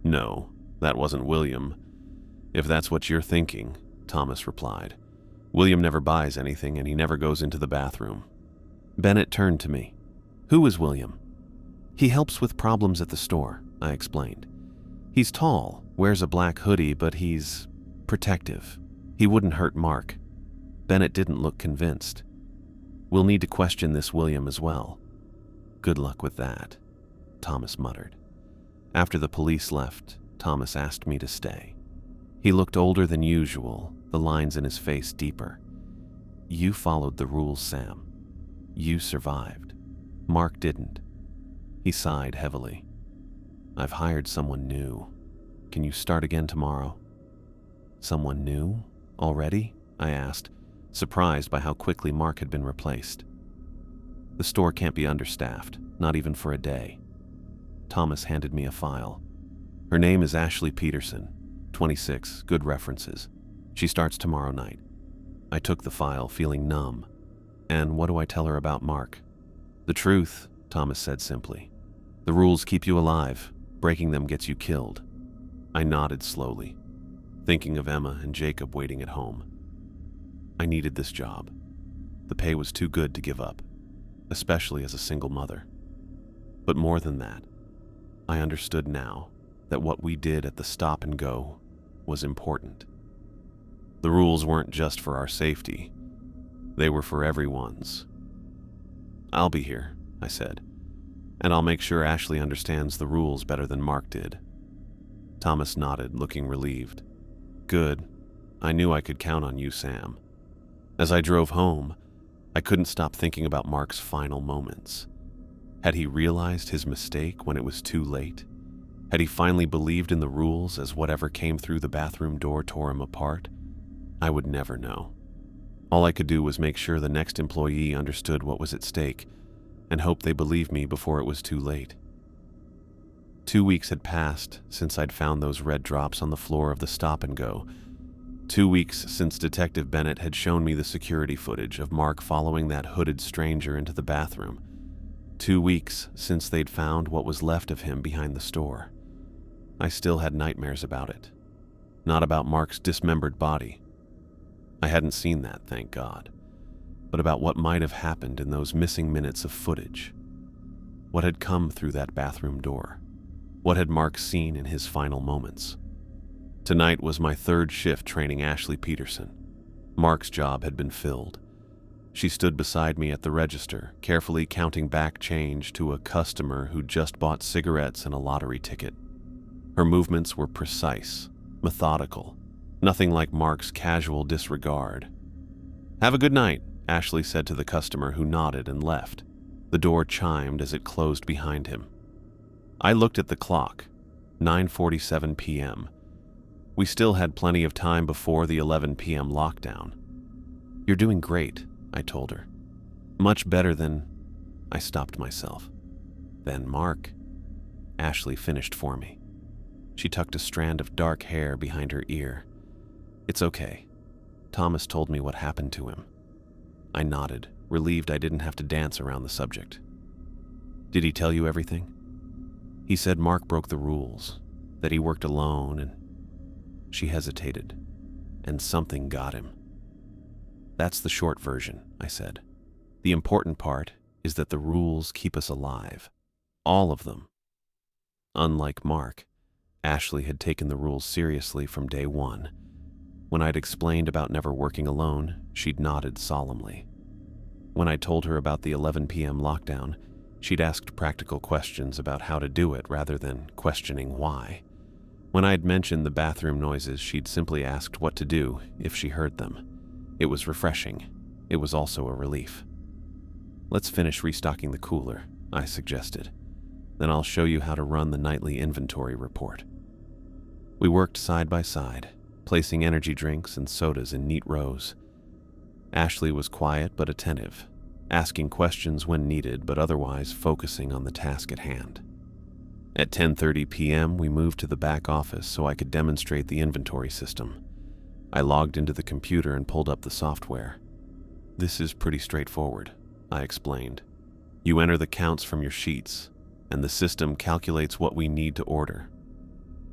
"No, that wasn't William. If that's what you're thinking," Thomas replied. "William never buys anything and he never goes into the bathroom." Bennett turned to me. "Who is William?" "He helps with problems at the store," I explained. "He's tall, wears a black hoodie, but he's protective. He wouldn't hurt Mark." Bennett didn't look convinced. "We'll need to question this William as well." "Good luck with that," Thomas muttered. After the police left, Thomas asked me to stay. He looked older than usual, the lines in his face deeper. "You followed the rules, Sam. You survived. Mark didn't." He sighed heavily. "I've hired someone new. Can you start again tomorrow?" "Someone new? Already?" I asked, surprised by how quickly Mark had been replaced. "The store can't be understaffed, not even for a day." Thomas handed me a file. "Her name is Ashley Peterson, 26, good references. She starts tomorrow night." I took the file, feeling numb. "And what do I tell her about Mark?" "The truth," Thomas said simply. "The rules keep you alive. Breaking them gets you killed." I nodded slowly, thinking of Emma and Jacob waiting at home. I needed this job. The pay was too good to give up, especially as a single mother. But more than that, I understood now that what we did at the stop and go was important. The rules weren't just for our safety. They were for everyone's. "I'll be here," I said, "and I'll make sure Ashley understands the rules better than Mark did." Thomas nodded, looking relieved. "Good. I knew I could count on you, Sam." As I drove home, I couldn't stop thinking about Mark's final moments. Had he realized his mistake when it was too late? Had he finally believed in the rules as whatever came through the bathroom door tore him apart? I would never know. All I could do was make sure the next employee understood what was at stake and hope they believed me before it was too late. 2 weeks had passed since I'd found those red drops on the floor of the stop and go. 2 weeks since Detective Bennett had shown me the security footage of Mark following that hooded stranger into the bathroom. 2 weeks since they'd found what was left of him behind the store. I still had nightmares about it. Not about Mark's dismembered body. I hadn't seen that, thank God. But about what might have happened in those missing minutes of footage. What had come through that bathroom door? What had Mark seen in his final moments? Tonight was my third shift training Ashley Peterson. Mark's job had been filled. She stood beside me at the register, carefully counting back change to a customer who just bought cigarettes and a lottery ticket. Her movements were precise, methodical, nothing like Mark's casual disregard. "Have a good night," Ashley said to the customer, who nodded and left. The door chimed as it closed behind him. I looked at the clock, 9:47 p.m. We still had plenty of time before the 11 p.m. lockdown. "You're doing great," I told her. "Much better than—" I stopped myself. "Then Mark." Ashley finished for me. She tucked a strand of dark hair behind her ear. "It's okay. Thomas told me what happened to him." I nodded, relieved I didn't have to dance around the subject. "Did he tell you everything?" "He said Mark broke the rules, that he worked alone, and—" She hesitated, "and something got him." "That's the short version," I said. The important part is that the rules keep us alive. All of them. Unlike Mark, Ashley had taken the rules seriously from day one. When I'd explained about never working alone, she'd nodded solemnly. When I told her about the 11 p.m. lockdown, she'd asked practical questions about how to do it rather than questioning why. When I'd mentioned the bathroom noises, she'd simply asked what to do if she heard them. It was refreshing. It was also a relief. "Let's finish restocking the cooler," I suggested. "Then I'll show you how to run the nightly inventory report." We worked side by side, placing energy drinks and sodas in neat rows. Ashley was quiet but attentive, asking questions when needed but otherwise focusing on the task at hand. At 10:30 p.m., we moved to the back office so I could demonstrate the inventory system. I logged into the computer and pulled up the software. "This is pretty straightforward," I explained. "You enter the counts from your sheets, and the system calculates what we need to order."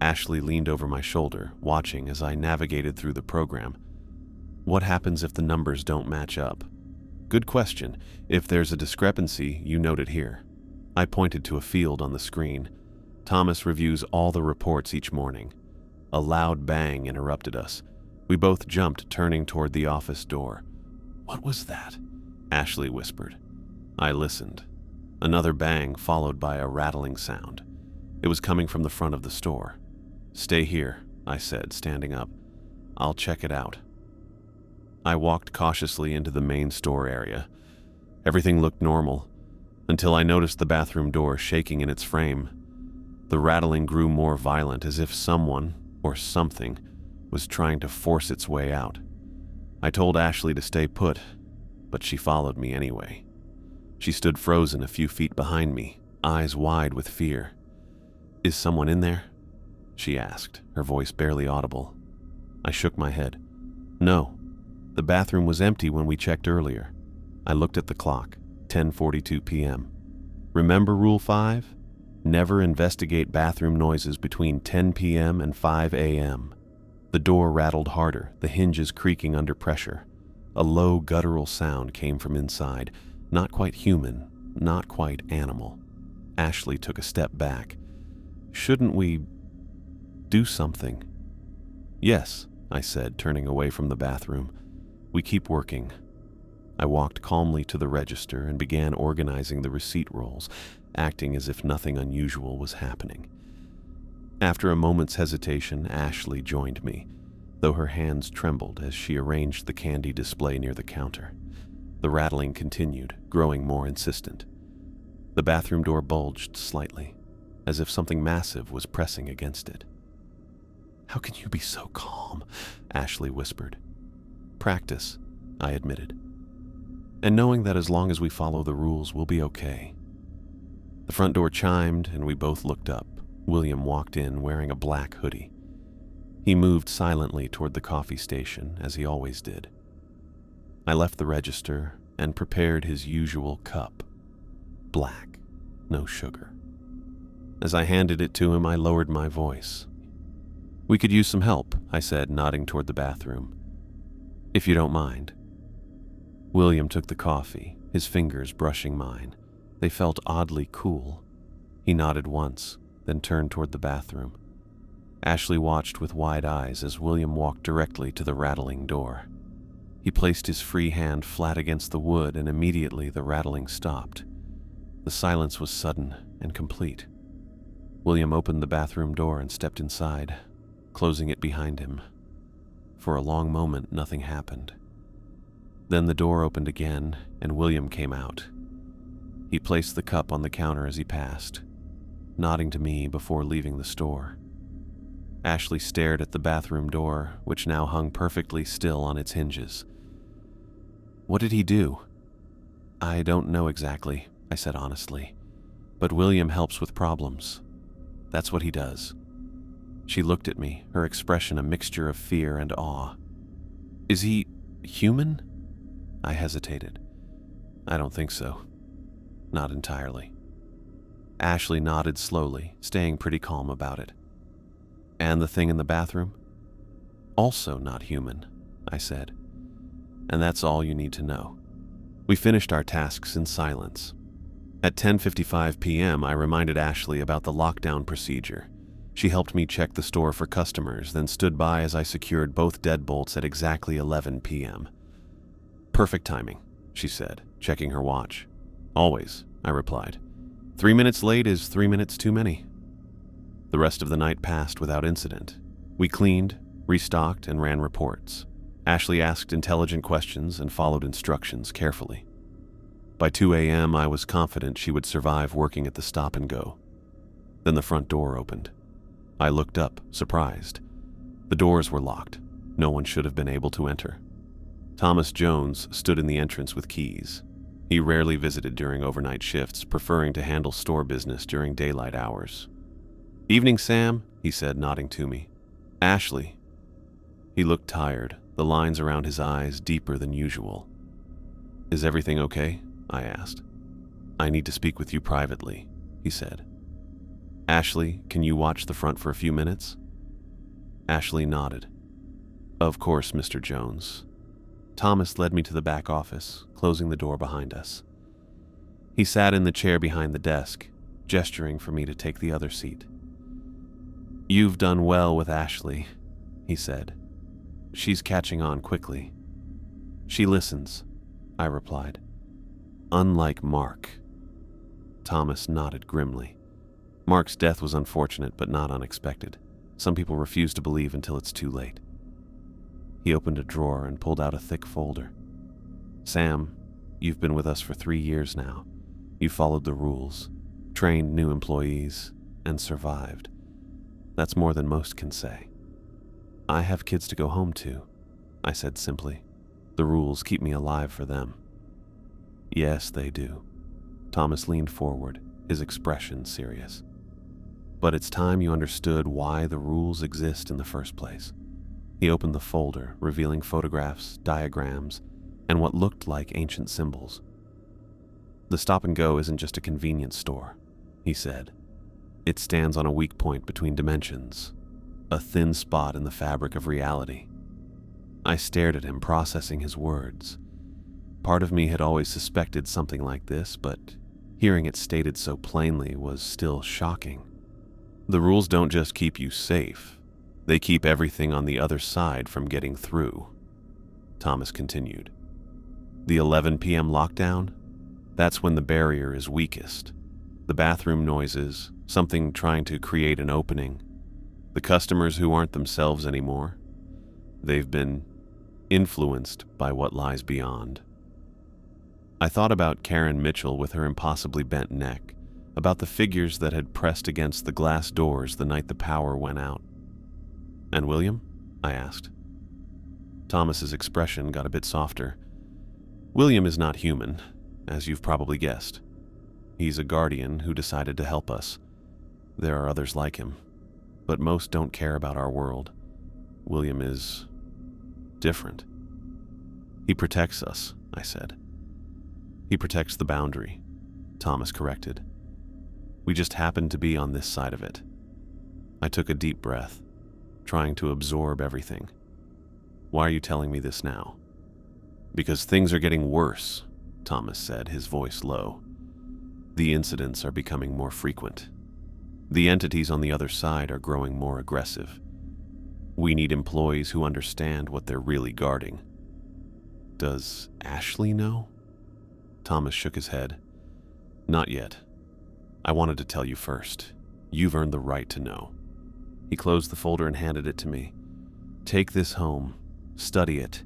Ashley leaned over my shoulder, watching as I navigated through the program. "What happens if the numbers don't match up?" "Good question. If there's a discrepancy, you note it here." I pointed to a field on the screen. "Thomas reviews all the reports each morning." A loud bang interrupted us. We both jumped, turning toward the office door. "What was that?" Ashley whispered. I listened. Another bang followed by a rattling sound. It was coming from the front of the store. "Stay here," I said, standing up. "I'll check it out." I walked cautiously into the main store area. Everything looked normal, until I noticed the bathroom door shaking in its frame. The rattling grew more violent, as if someone, or something, was trying to force its way out. I told Ashley to stay put, but she followed me anyway. She stood frozen a few feet behind me, eyes wide with fear. "Is someone in there?" she asked, her voice barely audible. I shook my head. "No. The bathroom was empty when we checked earlier." I looked at the clock, 10:42 p.m. "Remember Rule 5? Never investigate bathroom noises between 10 p.m. and 5 a.m. The door rattled harder, the hinges creaking under pressure. A low guttural sound came from inside, not quite human, not quite animal. Ashley took a step back. "Shouldn't we do something?" "Yes," I said, turning away from the bathroom. "We keep working." I walked calmly to the register and began organizing the receipt rolls, acting as if nothing unusual was happening. After a moment's hesitation, Ashley joined me, though her hands trembled as she arranged the candy display near the counter. The rattling continued, growing more insistent. The bathroom door bulged slightly, as if something massive was pressing against it. "How can you be so calm?" Ashley whispered. "Practice," I admitted. "And knowing that as long as we follow the rules, we'll be okay." The front door chimed, and we both looked up. William walked in wearing a black hoodie. He moved silently toward the coffee station, as he always did. I left the register and prepared his usual cup. Black, no sugar. As I handed it to him, I lowered my voice. "We could use some help," I said, nodding toward the bathroom. "If you don't mind." William took the coffee, his fingers brushing mine. They felt oddly cool. He nodded once, then turned toward the bathroom. Ashley watched with wide eyes as William walked directly to the rattling door. He placed his free hand flat against the wood, and immediately the rattling stopped. The silence was sudden and complete. William opened the bathroom door and stepped inside, closing it behind him. For a long moment, nothing happened. Then the door opened again, and William came out. He placed the cup on the counter as he passed, nodding to me before leaving the store. Ashley stared at the bathroom door, which now hung perfectly still on its hinges. "What did he do?" "I don't know exactly," I said honestly. "But William helps with problems. That's what he does." She looked at me, her expression a mixture of fear and awe. "Is he human?" I hesitated. "I don't think so. Not entirely." Ashley nodded slowly, staying pretty calm about it. "And the thing in the bathroom?" "Also not human," I said. "And that's all you need to know." We finished our tasks in silence. At 10:55 p.m., I reminded Ashley about the lockdown procedure. She helped me check the store for customers, then stood by as I secured both deadbolts at exactly 11 p.m. "Perfect timing," she said, checking her watch. "Always," I replied. 3 minutes late is 3 minutes too many." The rest of the night passed without incident. We cleaned, restocked, and ran reports. Ashley asked intelligent questions and followed instructions carefully. By 2 a.m., I was confident she would survive working at the stop and go. Then the front door opened. I looked up, surprised. The doors were locked. No one should have been able to enter. Thomas Jones stood in the entrance with keys. He rarely visited during overnight shifts, preferring to handle store business during daylight hours. "Evening, Sam," he said, nodding to me. "Ashley." He looked tired, the lines around his eyes deeper than usual. "Is everything okay?" I asked. "I need to speak with you privately," he said. "Ashley, can you watch the front for a few minutes?" Ashley nodded. "Of course, Mr. Jones." Thomas led me to the back office, closing the door behind us. He sat in the chair behind the desk, gesturing for me to take the other seat. "You've done well with Ashley," he said. "She's catching on quickly." "She listens," I replied. "Unlike Mark." Thomas nodded grimly. Mark's death was unfortunate but not unexpected. Some people refuse to believe until it's too late. He opened a drawer and pulled out a thick folder. "Sam, you've been with us for 3 years now. You followed the rules, trained new employees, and survived. That's more than most can say." "I have kids to go home to," I said simply. "The rules keep me alive for them." "Yes, they do." Thomas leaned forward, his expression serious. "But it's time you understood why the rules exist in the first place." He opened the folder, revealing photographs, diagrams, and what looked like ancient symbols. "The Stop and Go isn't just a convenience store," he said. "It stands on a weak point between dimensions, a thin spot in the fabric of reality." I stared at him, processing his words. Part of me had always suspected something like this, but hearing it stated so plainly was still shocking. "The rules don't just keep you safe. They keep everything on the other side from getting through," Thomas continued. "The 11 p.m. lockdown? That's when the barrier is weakest. The bathroom noises, something trying to create an opening. The customers who aren't themselves anymore. They've been influenced by what lies beyond." I thought about Karen Mitchell with her impossibly bent neck, about the figures that had pressed against the glass doors the night the power went out. "And William?" I asked. Thomas's expression got a bit softer. "William is not human, as you've probably guessed. He's a guardian who decided to help us. There are others like him, but most don't care about our world. William is different." "He protects us," I said. "He protects the boundary," Thomas corrected. "We just happen to be on this side of it." I took a deep breath, trying to absorb everything. "Why are you telling me this now?" "Because things are getting worse," Thomas said, his voice low. "The incidents are becoming more frequent. The entities on the other side are growing more aggressive. We need employees who understand what they're really guarding." "Does Ashley know?" Thomas shook his head. "Not yet. I wanted to tell you first. You've earned the right to know." He closed the folder and handed it to me. "Take this home. Study it.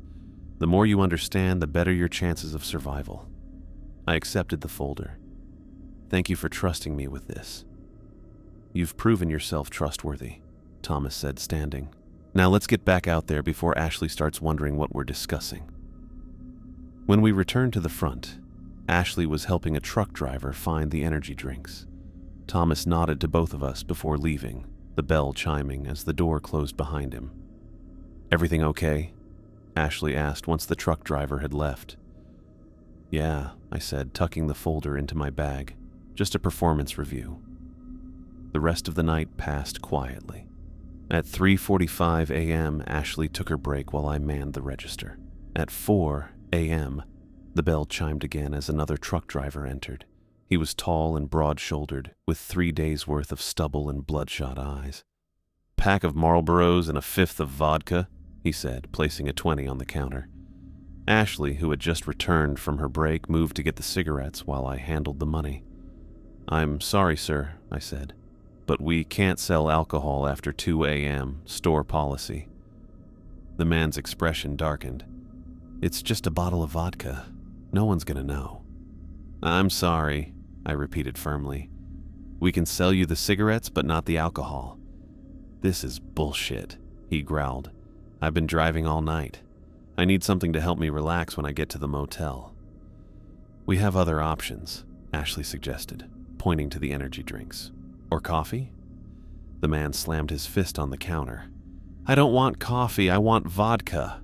The more you understand, the better your chances of survival." I accepted the folder. "Thank you for trusting me with this." "You've proven yourself trustworthy," Thomas said, standing. "Now let's get back out there before Ashley starts wondering what we're discussing." When we returned to the front, Ashley was helping a truck driver find the energy drinks. Thomas nodded to both of us before leaving, the bell chiming as the door closed behind him. "Everything okay?" Ashley asked once the truck driver had left. "Yeah," I said, tucking the folder into my bag. "Just a performance review." The rest of the night passed quietly. At 3:45 a.m., Ashley took her break while I manned the register. At 4 a.m., The bell chimed again as another truck driver entered. He was tall and broad-shouldered, with 3 days' worth of stubble and bloodshot eyes. "Pack of Marlboros and a fifth of vodka," he said, placing a 20 on the counter. Ashley, who had just returned from her break, moved to get the cigarettes while I handled the money. "I'm sorry, sir," I said, "but we can't sell alcohol after 2 a.m., store policy." The man's expression darkened. "It's just a bottle of vodka. No one's gonna know." "I'm sorry," I repeated firmly. "We can sell you the cigarettes, but not the alcohol." "This is bullshit," he growled. "I've been driving all night. I need something to help me relax when I get to the motel." "We have other options," Ashley suggested, pointing to the energy drinks. "Or coffee?" The man slammed his fist on the counter. "I don't want coffee, I want vodka."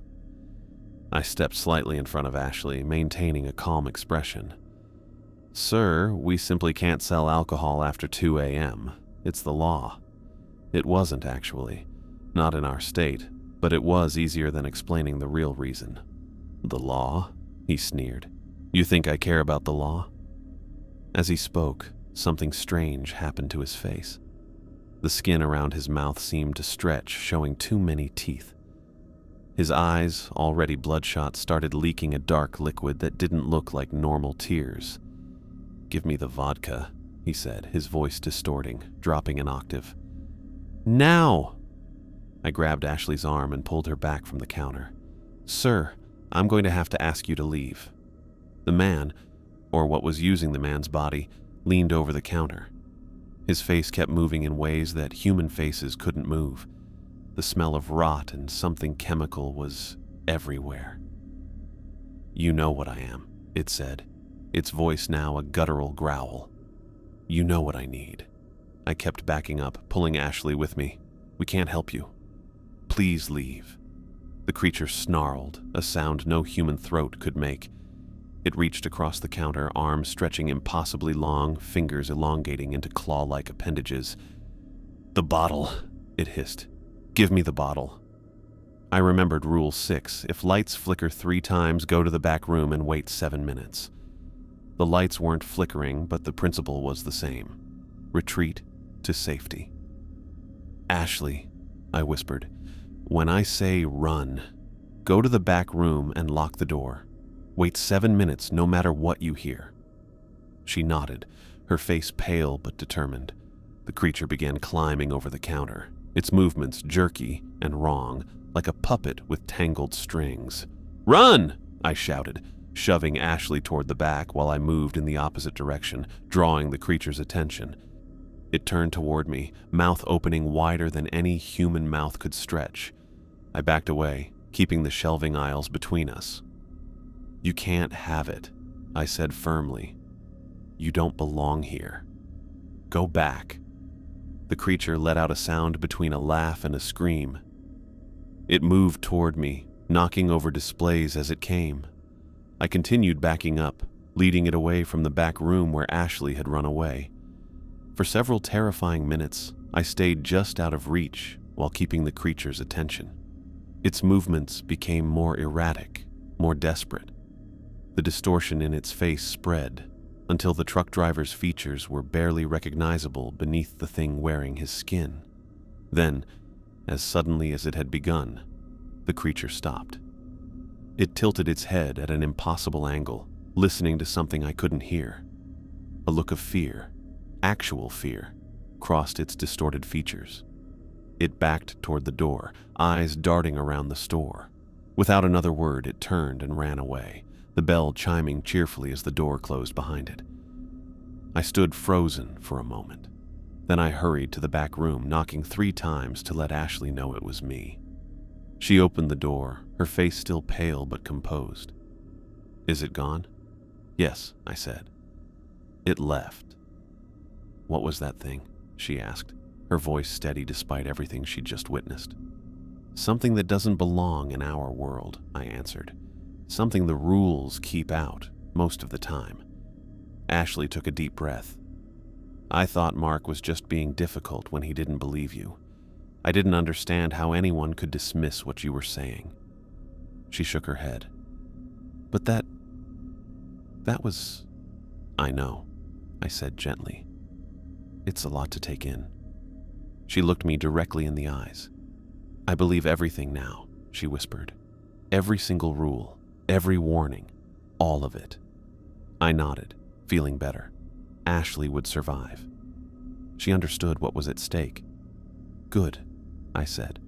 I stepped slightly in front of Ashley, maintaining a calm expression. "Sir, we simply can't sell alcohol after 2 a.m. It's the law." It wasn't, actually. Not in our state, but it was easier than explaining the real reason. "The law?" he sneered. "You think I care about the law?" As he spoke, something strange happened to his face. The skin around his mouth seemed to stretch, showing too many teeth. His eyes, already bloodshot, started leaking a dark liquid that didn't look like normal tears. "Give me the vodka," he said, his voice distorting, dropping an octave. "Now!" I grabbed Ashley's arm and pulled her back from the counter. "Sir, I'm going to have to ask you to leave." The man, or what was using the man's body, leaned over the counter. His face kept moving in ways that human faces couldn't move. The smell of rot and something chemical was everywhere. "You know what I am," it said, its voice now a guttural growl. "You know what I need." I kept backing up, pulling Ashley with me. "We can't help you. Please leave." The creature snarled, a sound no human throat could make. It reached across the counter, arms stretching impossibly long, fingers elongating into claw-like appendages. "The bottle," it hissed. "Give me the bottle." I remembered Rule 6. If lights flicker 3 times, go to the back room and wait 7 minutes. The lights weren't flickering, but the principle was the same. Retreat to safety. "Ashley," I whispered, "when I say run, go to the back room and lock the door. Wait 7 minutes no matter what you hear." She nodded, her face pale but determined. The creature began climbing over the counter, its movements jerky and wrong, like a puppet with tangled strings. "Run!" I shouted, shoving Ashley toward the back while I moved in the opposite direction, drawing the creature's attention. It turned toward me, mouth opening wider than any human mouth could stretch. I backed away, keeping the shelving aisles between us. "You can't have it," I said firmly. "You don't belong here. Go back." The creature let out a sound between a laugh and a scream. It moved toward me, knocking over displays as it came. I continued backing up, leading it away from the back room where Ashley had run away. For several terrifying minutes, I stayed just out of reach while keeping the creature's attention. Its movements became more erratic, more desperate. The distortion in its face spread until the truck driver's features were barely recognizable beneath the thing wearing his skin. Then, as suddenly as it had begun, the creature stopped. It tilted its head at an impossible angle, listening to something I couldn't hear. A look of fear, actual fear, crossed its distorted features. It backed toward the door, eyes darting around the store. Without another word, it turned and ran away, the bell chiming cheerfully as the door closed behind it. I stood frozen for a moment. Then I hurried to the back room, knocking 3 times to let Ashley know it was me. She opened the door, her face still pale but composed. "Is it gone?" "Yes," I said. "It left." "What was that thing?" she asked, her voice steady despite everything she'd just witnessed. "Something that doesn't belong in our world," I answered. "Something the rules keep out, most of the time." Ashley took a deep breath. "I thought Mark was just being difficult when he didn't believe you. I didn't understand how anyone could dismiss what you were saying." She shook her head. "But That was... I know, I said gently. It's a lot to take in. She looked me directly in the eyes. I believe everything now, she whispered. Every single rule, every warning, all of it. I nodded, feeling better. Ashley would survive. She understood what was at stake. Good, I said,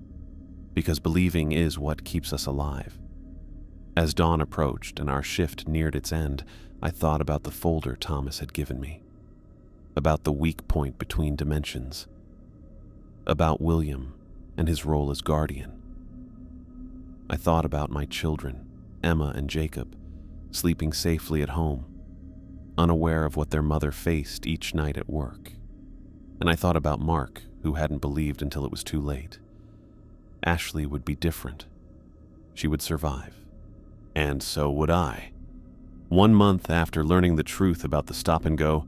because believing is what keeps us alive. As dawn approached and our shift neared its end, I thought about the folder Thomas had given me, about the weak point between dimensions, about William and his role as guardian. I thought about my children, Emma and Jacob, sleeping safely at home, unaware of what their mother faced each night at work. And I thought about Mark, who hadn't believed until it was too late. Ashley would be different. She would survive. And so would I. 1 month after learning the truth about the stop and go,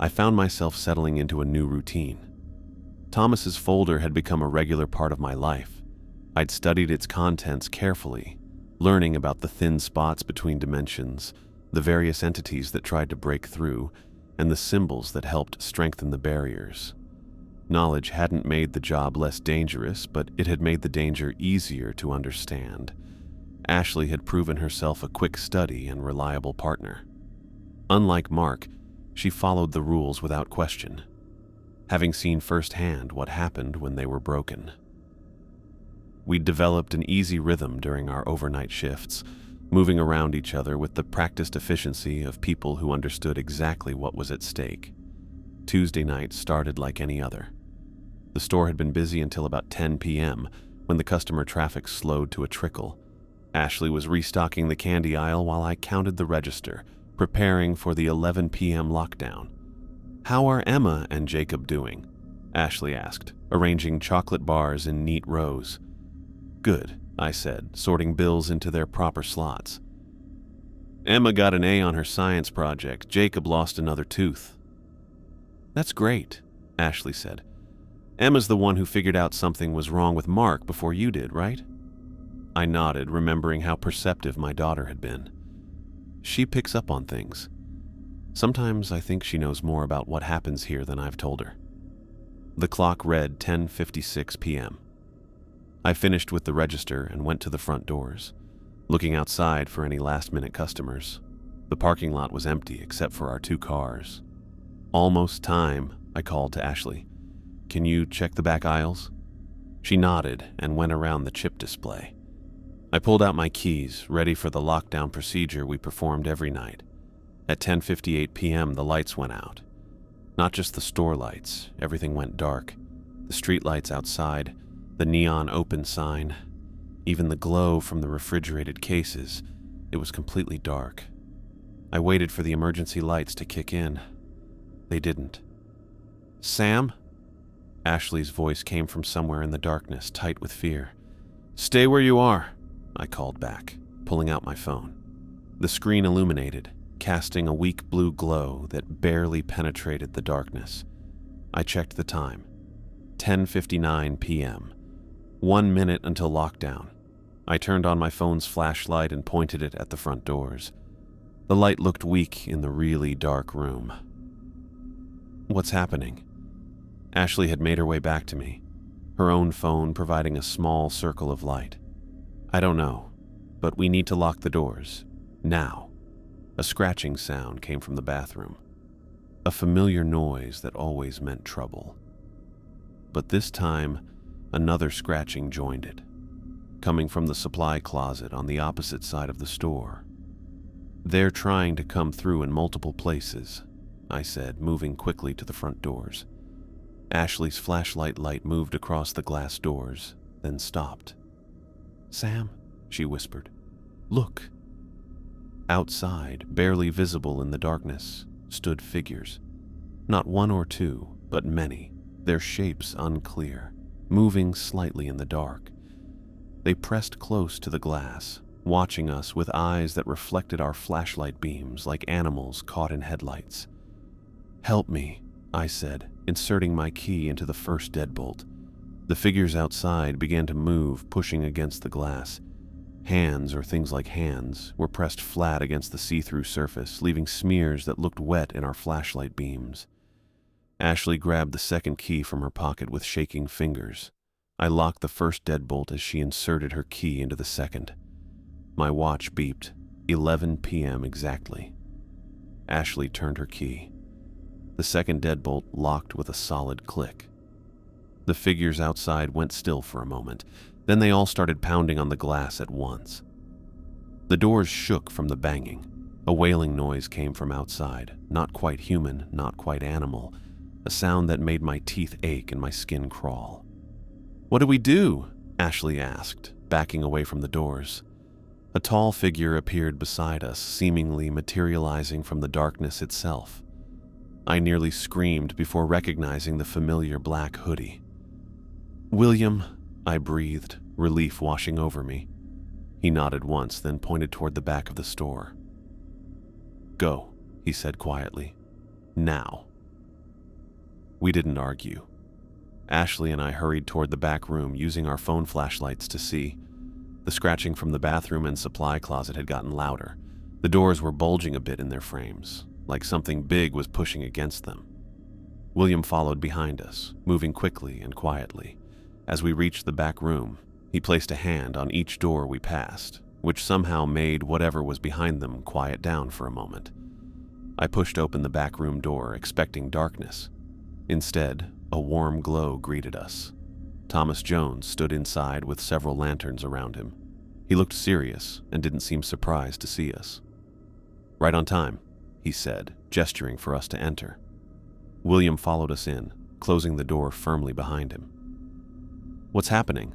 I found myself settling into a new routine. Thomas's folder had become a regular part of my life. I'd studied its contents carefully, learning about the thin spots between dimensions, the various entities that tried to break through, and the symbols that helped strengthen the barriers. Knowledge hadn't made the job less dangerous, but it had made the danger easier to understand. Ashley had proven herself a quick study and reliable partner. Unlike Mark, she followed the rules without question, having seen firsthand what happened when they were broken. We'd developed an easy rhythm during our overnight shifts, moving around each other with the practiced efficiency of people who understood exactly what was at stake. Tuesday night started like any other. The store had been busy until about 10 p.m., when the customer traffic slowed to a trickle. Ashley was restocking the candy aisle while I counted the register, preparing for the 11 p.m. lockdown. "How are Emma and Jacob doing?" Ashley asked, arranging chocolate bars in neat rows. "Good," I said, sorting bills into their proper slots. "Emma got an A on her science project. Jacob lost another tooth." "That's great," Ashley said. "Emma's the one who figured out something was wrong with Mark before you did, right?" I nodded, remembering how perceptive my daughter had been. She picks up on things. Sometimes I think she knows more about what happens here than I've told her. The clock read 10:56 p.m. I finished with the register and went to the front doors, looking outside for any last-minute customers. The parking lot was empty except for our 2 cars. "Almost time," I called to Ashley. "Can you check the back aisles?" She nodded and went around the chip display. I pulled out my keys, ready for the lockdown procedure we performed every night. At 10:58 p.m., the lights went out. Not just the store lights, everything went dark. The street lights outside, the neon open sign, even the glow from the refrigerated cases. It was completely dark. I waited for the emergency lights to kick in. They didn't. "Sam?" Ashley's voice came from somewhere in the darkness, tight with fear. "Stay where you are," I called back, pulling out my phone. The screen illuminated, casting a weak blue glow that barely penetrated the darkness. I checked the time. 10:59 p.m. 1 minute until lockdown. I turned on my phone's flashlight and pointed it at the front doors. The light looked weak in the really dark room. "What's happening?" Ashley had made her way back to me, her own phone providing a small circle of light. "I don't know, but we need to lock the doors. Now." A scratching sound came from the bathroom, a familiar noise that always meant trouble. But this time, another scratching joined it, coming from the supply closet on the opposite side of the store. "They're trying to come through in multiple places," I said, moving quickly to the front doors. Ashley's flashlight light moved across the glass doors, then stopped. "Sam," she whispered, "look." Outside, barely visible in the darkness, stood figures. Not 1 or 2, but many, their shapes unclear, moving slightly in the dark. They pressed close to the glass, watching us with eyes that reflected our flashlight beams like animals caught in headlights. "Help me," I said, inserting my key into the first deadbolt. The figures outside began to move, pushing against the glass. Hands, or things like hands, were pressed flat against the see-through surface, leaving smears that looked wet in our flashlight beams. Ashley grabbed the second key from her pocket with shaking fingers. I locked the first deadbolt as she inserted her key into the second. My watch beeped, 11 p.m. exactly. Ashley turned her key. The second deadbolt locked with a solid click. The figures outside went still for a moment. Then they all started pounding on the glass at once. The doors shook from the banging. A wailing noise came from outside, not quite human, not quite animal, a sound that made my teeth ache and my skin crawl. "What do we do?" Ashley asked, backing away from the doors. A tall figure appeared beside us, seemingly materializing from the darkness itself. I nearly screamed before recognizing the familiar black hoodie. "William," I breathed, relief washing over me. He nodded once, then pointed toward the back of the store. "Go," he said quietly. "Now." We didn't argue. Ashley and I hurried toward the back room, using our phone flashlights to see. The scratching from the bathroom and supply closet had gotten louder. The doors were bulging a bit in their frames, like something big was pushing against them. William followed behind us, moving quickly and quietly. As we reached the back room, he placed a hand on each door we passed, which somehow made whatever was behind them quiet down for a moment. I pushed open the back room door, expecting darkness. Instead, a warm glow greeted us. Thomas Jones stood inside with several lanterns around him. He looked serious and didn't seem surprised to see us. "Right on time," he said, gesturing for us to enter. William followed us in, closing the door firmly behind him. "What's happening?"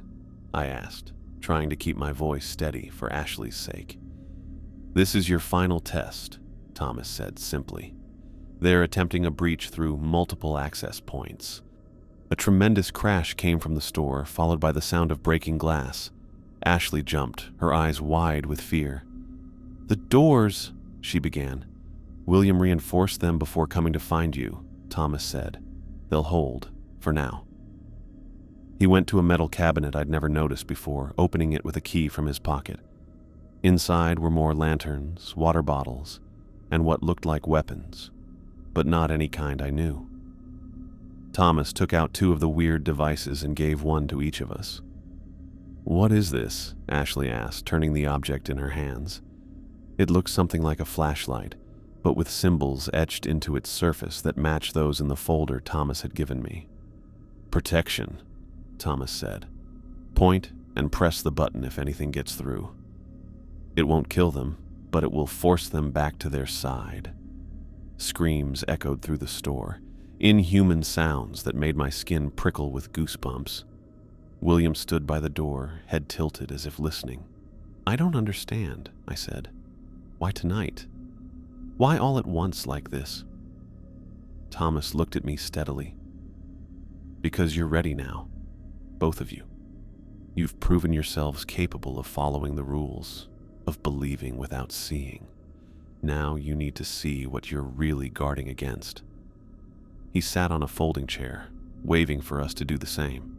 I asked, trying to keep my voice steady for Ashley's sake. "This is your final test," Thomas said simply. "They're attempting a breach through multiple access points." A tremendous crash came from the store, followed by the sound of breaking glass. Ashley jumped, her eyes wide with fear. "The doors," she began. "William reinforced them before coming to find you," Thomas said. "They'll hold, for now." He went to a metal cabinet I'd never noticed before, opening it with a key from his pocket. Inside were more lanterns, water bottles, and what looked like weapons, but not any kind I knew. Thomas took out 2 of the weird devices and gave one to each of us. "What is this?" Ashley asked, turning the object in her hands. It looked something like a flashlight, but with symbols etched into its surface that matched those in the folder Thomas had given me. "Protection," Thomas said. "Point and press the button if anything gets through. It won't kill them, but it will force them back to their side." Screams echoed through the store, inhuman sounds that made my skin prickle with goosebumps. William stood by the door, head tilted as if listening. "I don't understand," I said. "Why tonight? Why all at once like this?" Thomas looked at me steadily. "Because you're ready now. Both of you. You've proven yourselves capable of following the rules, of believing without seeing. Now you need to see what you're really guarding against." He sat on a folding chair, waving for us to do the same.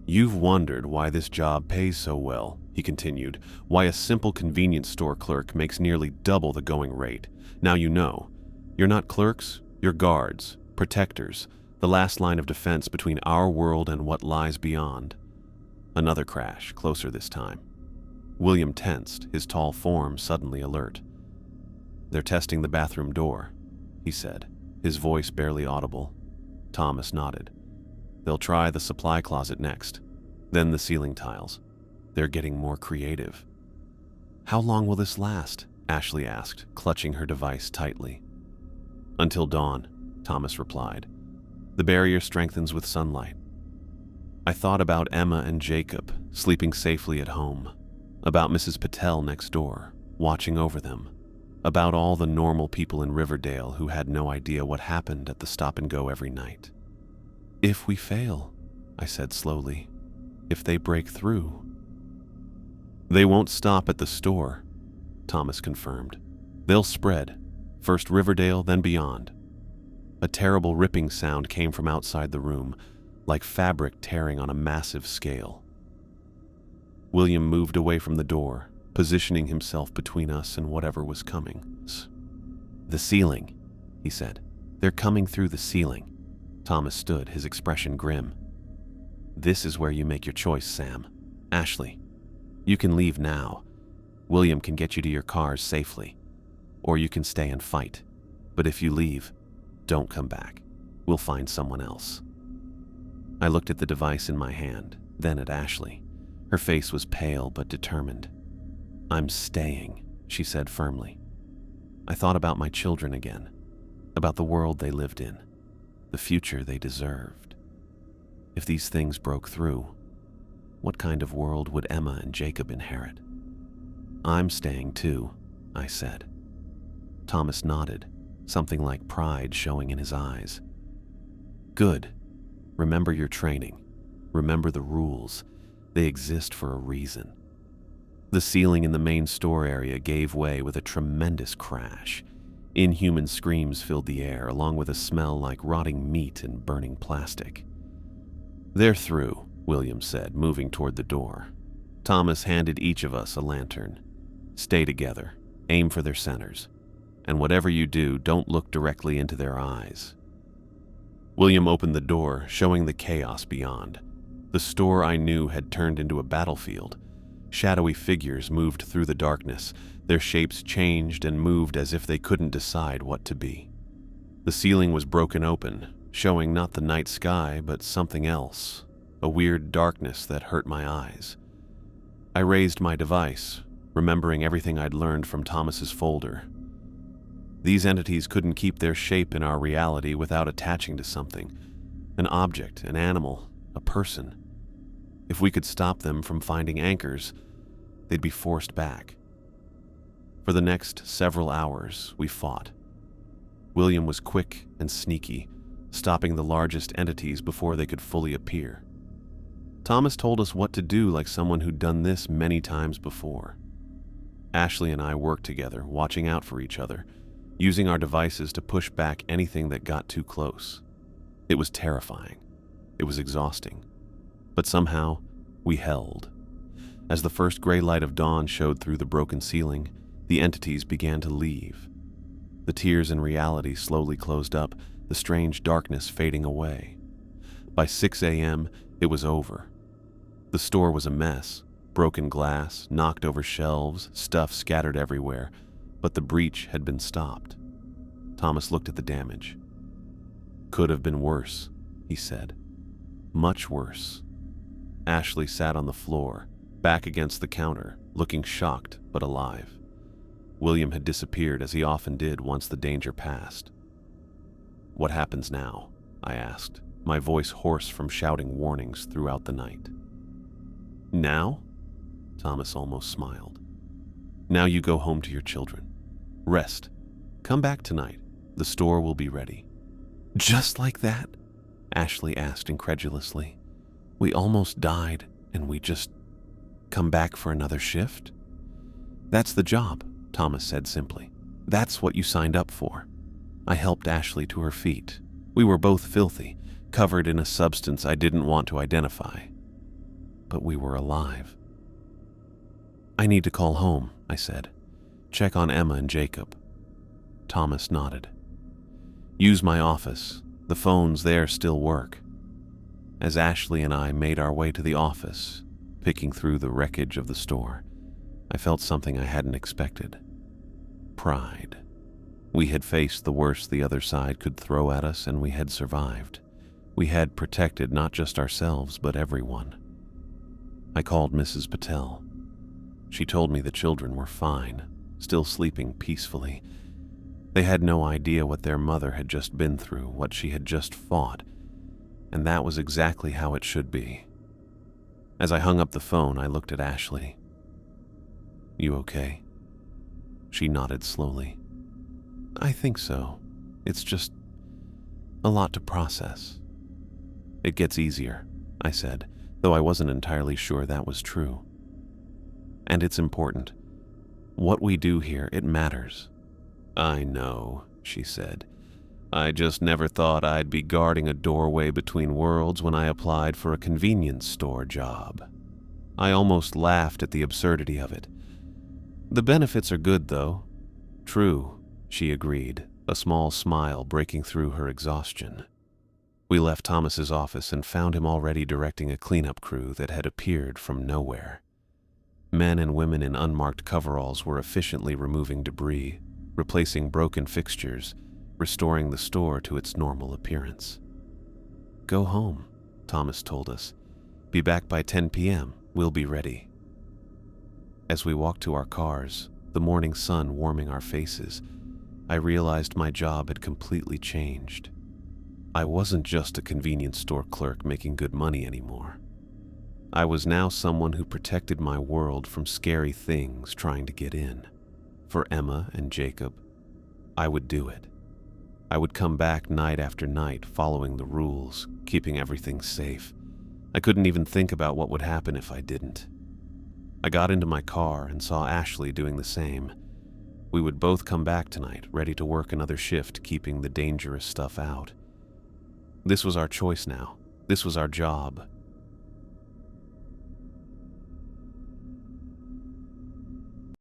"You've wondered why this job pays so well," he continued, "why a simple convenience store clerk makes nearly double the going rate. Now you know. You're not clerks, you're guards, protectors, the last line of defense between our world and what lies beyond." Another crash, closer this time. William tensed, his tall form suddenly alert. "They're testing the bathroom door," he said, his voice barely audible. Thomas nodded. "They'll try the supply closet next, then the ceiling tiles. They're getting more creative." "How long will this last?" Ashley asked, clutching her device tightly. "Until dawn," Thomas replied. "The barrier strengthens with sunlight." I thought about Emma and Jacob sleeping safely at home, about Mrs. Patel next door, watching over them, about all the normal people in Riverdale who had no idea what happened at the stop-and-go every night. "If we fail," I said slowly, "if they break through." "They won't stop at the store," Thomas confirmed. "They'll spread, first Riverdale, then beyond." A terrible ripping sound came from outside the room, like fabric tearing on a massive scale. William moved away from the door, positioning himself between us and whatever was coming. "The ceiling," he said. "They're coming through the ceiling." Thomas stood, his expression grim. "This is where you make your choice, Sam. Ashley, you can leave now. William can get you to your cars safely. Or you can stay and fight. But if you leave, don't come back. We'll find someone else." I looked at the device in my hand, then at Ashley. Her face was pale but determined. "I'm staying," she said firmly. I thought about my children again, about the world they lived in, the future they deserved. If these things broke through, what kind of world would Emma and Jacob inherit? "I'm staying too," I said. Thomas nodded, something like pride showing in his eyes. "Good. Remember your training. Remember the rules. They exist for a reason." The ceiling in the main store area gave way with a tremendous crash. Inhuman screams filled the air, along with a smell like rotting meat and burning plastic. "They're through," William said, moving toward the door. Thomas handed each of us a lantern. "Stay together. Aim for their centers. And whatever you do, don't look directly into their eyes." William opened the door, showing the chaos beyond. The store I knew had turned into a battlefield. Shadowy figures moved through the darkness. Their shapes changed and moved as if they couldn't decide what to be. The ceiling was broken open, showing not the night sky, but something else, a weird darkness that hurt my eyes. I raised my device, remembering everything I'd learned from Thomas's folder. These entities couldn't keep their shape in our reality without attaching to something, an object, an animal, a person. If we could stop them from finding anchors, they'd be forced back. For the next several hours, we fought. William was quick and sneaky, stopping the largest entities before they could fully appear. Thomas told us what to do like someone who'd done this many times before. Ashley and I worked together, watching out for each other, using our devices to push back anything that got too close. It was terrifying. It was exhausting. But somehow, we held. As the first gray light of dawn showed through the broken ceiling, the entities began to leave. The tears in reality slowly closed up, the strange darkness fading away. By 6 a.m., it was over. The store was a mess, broken glass, knocked over shelves, stuff scattered everywhere, but the breach had been stopped. Thomas looked at the damage. "Could have been worse," he said. "Much worse." Ashley sat on the floor, back against the counter, looking shocked but alive. William had disappeared, as he often did once the danger passed. "What happens now?" I asked, my voice hoarse from shouting warnings throughout the night. "Now?" Thomas almost smiled. "Now you go home to your children. Rest. Come back tonight. The store will be ready." "Just like that?" Ashley asked incredulously. "We almost died, and we just come back for another shift?" "That's the job," Thomas said simply. "That's what you signed up for." I helped Ashley to her feet. We were both filthy, covered in a substance I didn't want to identify. But we were alive. "I need to call home," I said. "Check on Emma and Jacob." Thomas nodded. "Use my office. The phones there still work." As Ashley and I made our way to the office, picking through the wreckage of the store, I felt something I hadn't expected. Pride. We had faced the worst the other side could throw at us, and we had survived. We had protected not just ourselves, but everyone. I called Mrs. Patel. She told me the children were fine, still sleeping peacefully. They had no idea what their mother had just been through, what she had just fought, and that was exactly how it should be. As I hung up the phone, I looked at Ashley. "You okay?" She nodded slowly. "I think so. It's just a lot to process." "It gets easier," I said, though I wasn't entirely sure that was true. "And it's important. What we do here, it matters." "I know," she said. "I just never thought I'd be guarding a doorway between worlds when I applied for a convenience store job." I almost laughed at the absurdity of it. The benefits are good, though. True, she agreed, a small smile breaking through her exhaustion. We left Thomas's office and found him already directing a cleanup crew that had appeared from nowhere. Men and women in unmarked coveralls were efficiently removing debris, replacing broken fixtures, restoring the store to its normal appearance. "Go home," Thomas told us. "Be back by 10 p.m. We'll be ready." As we walked to our cars, the morning sun warming our faces, I realized my job had completely changed. I wasn't just a convenience store clerk making good money anymore. I was now someone who protected my world from scary things trying to get in. For Emma and Jacob, I would do it. I would come back night after night following the rules, keeping everything safe. I couldn't even think about what would happen if I didn't. I got into my car and saw Ashley doing the same. We would both come back tonight, ready to work another shift, keeping the dangerous stuff out. This was our choice now. This was our job.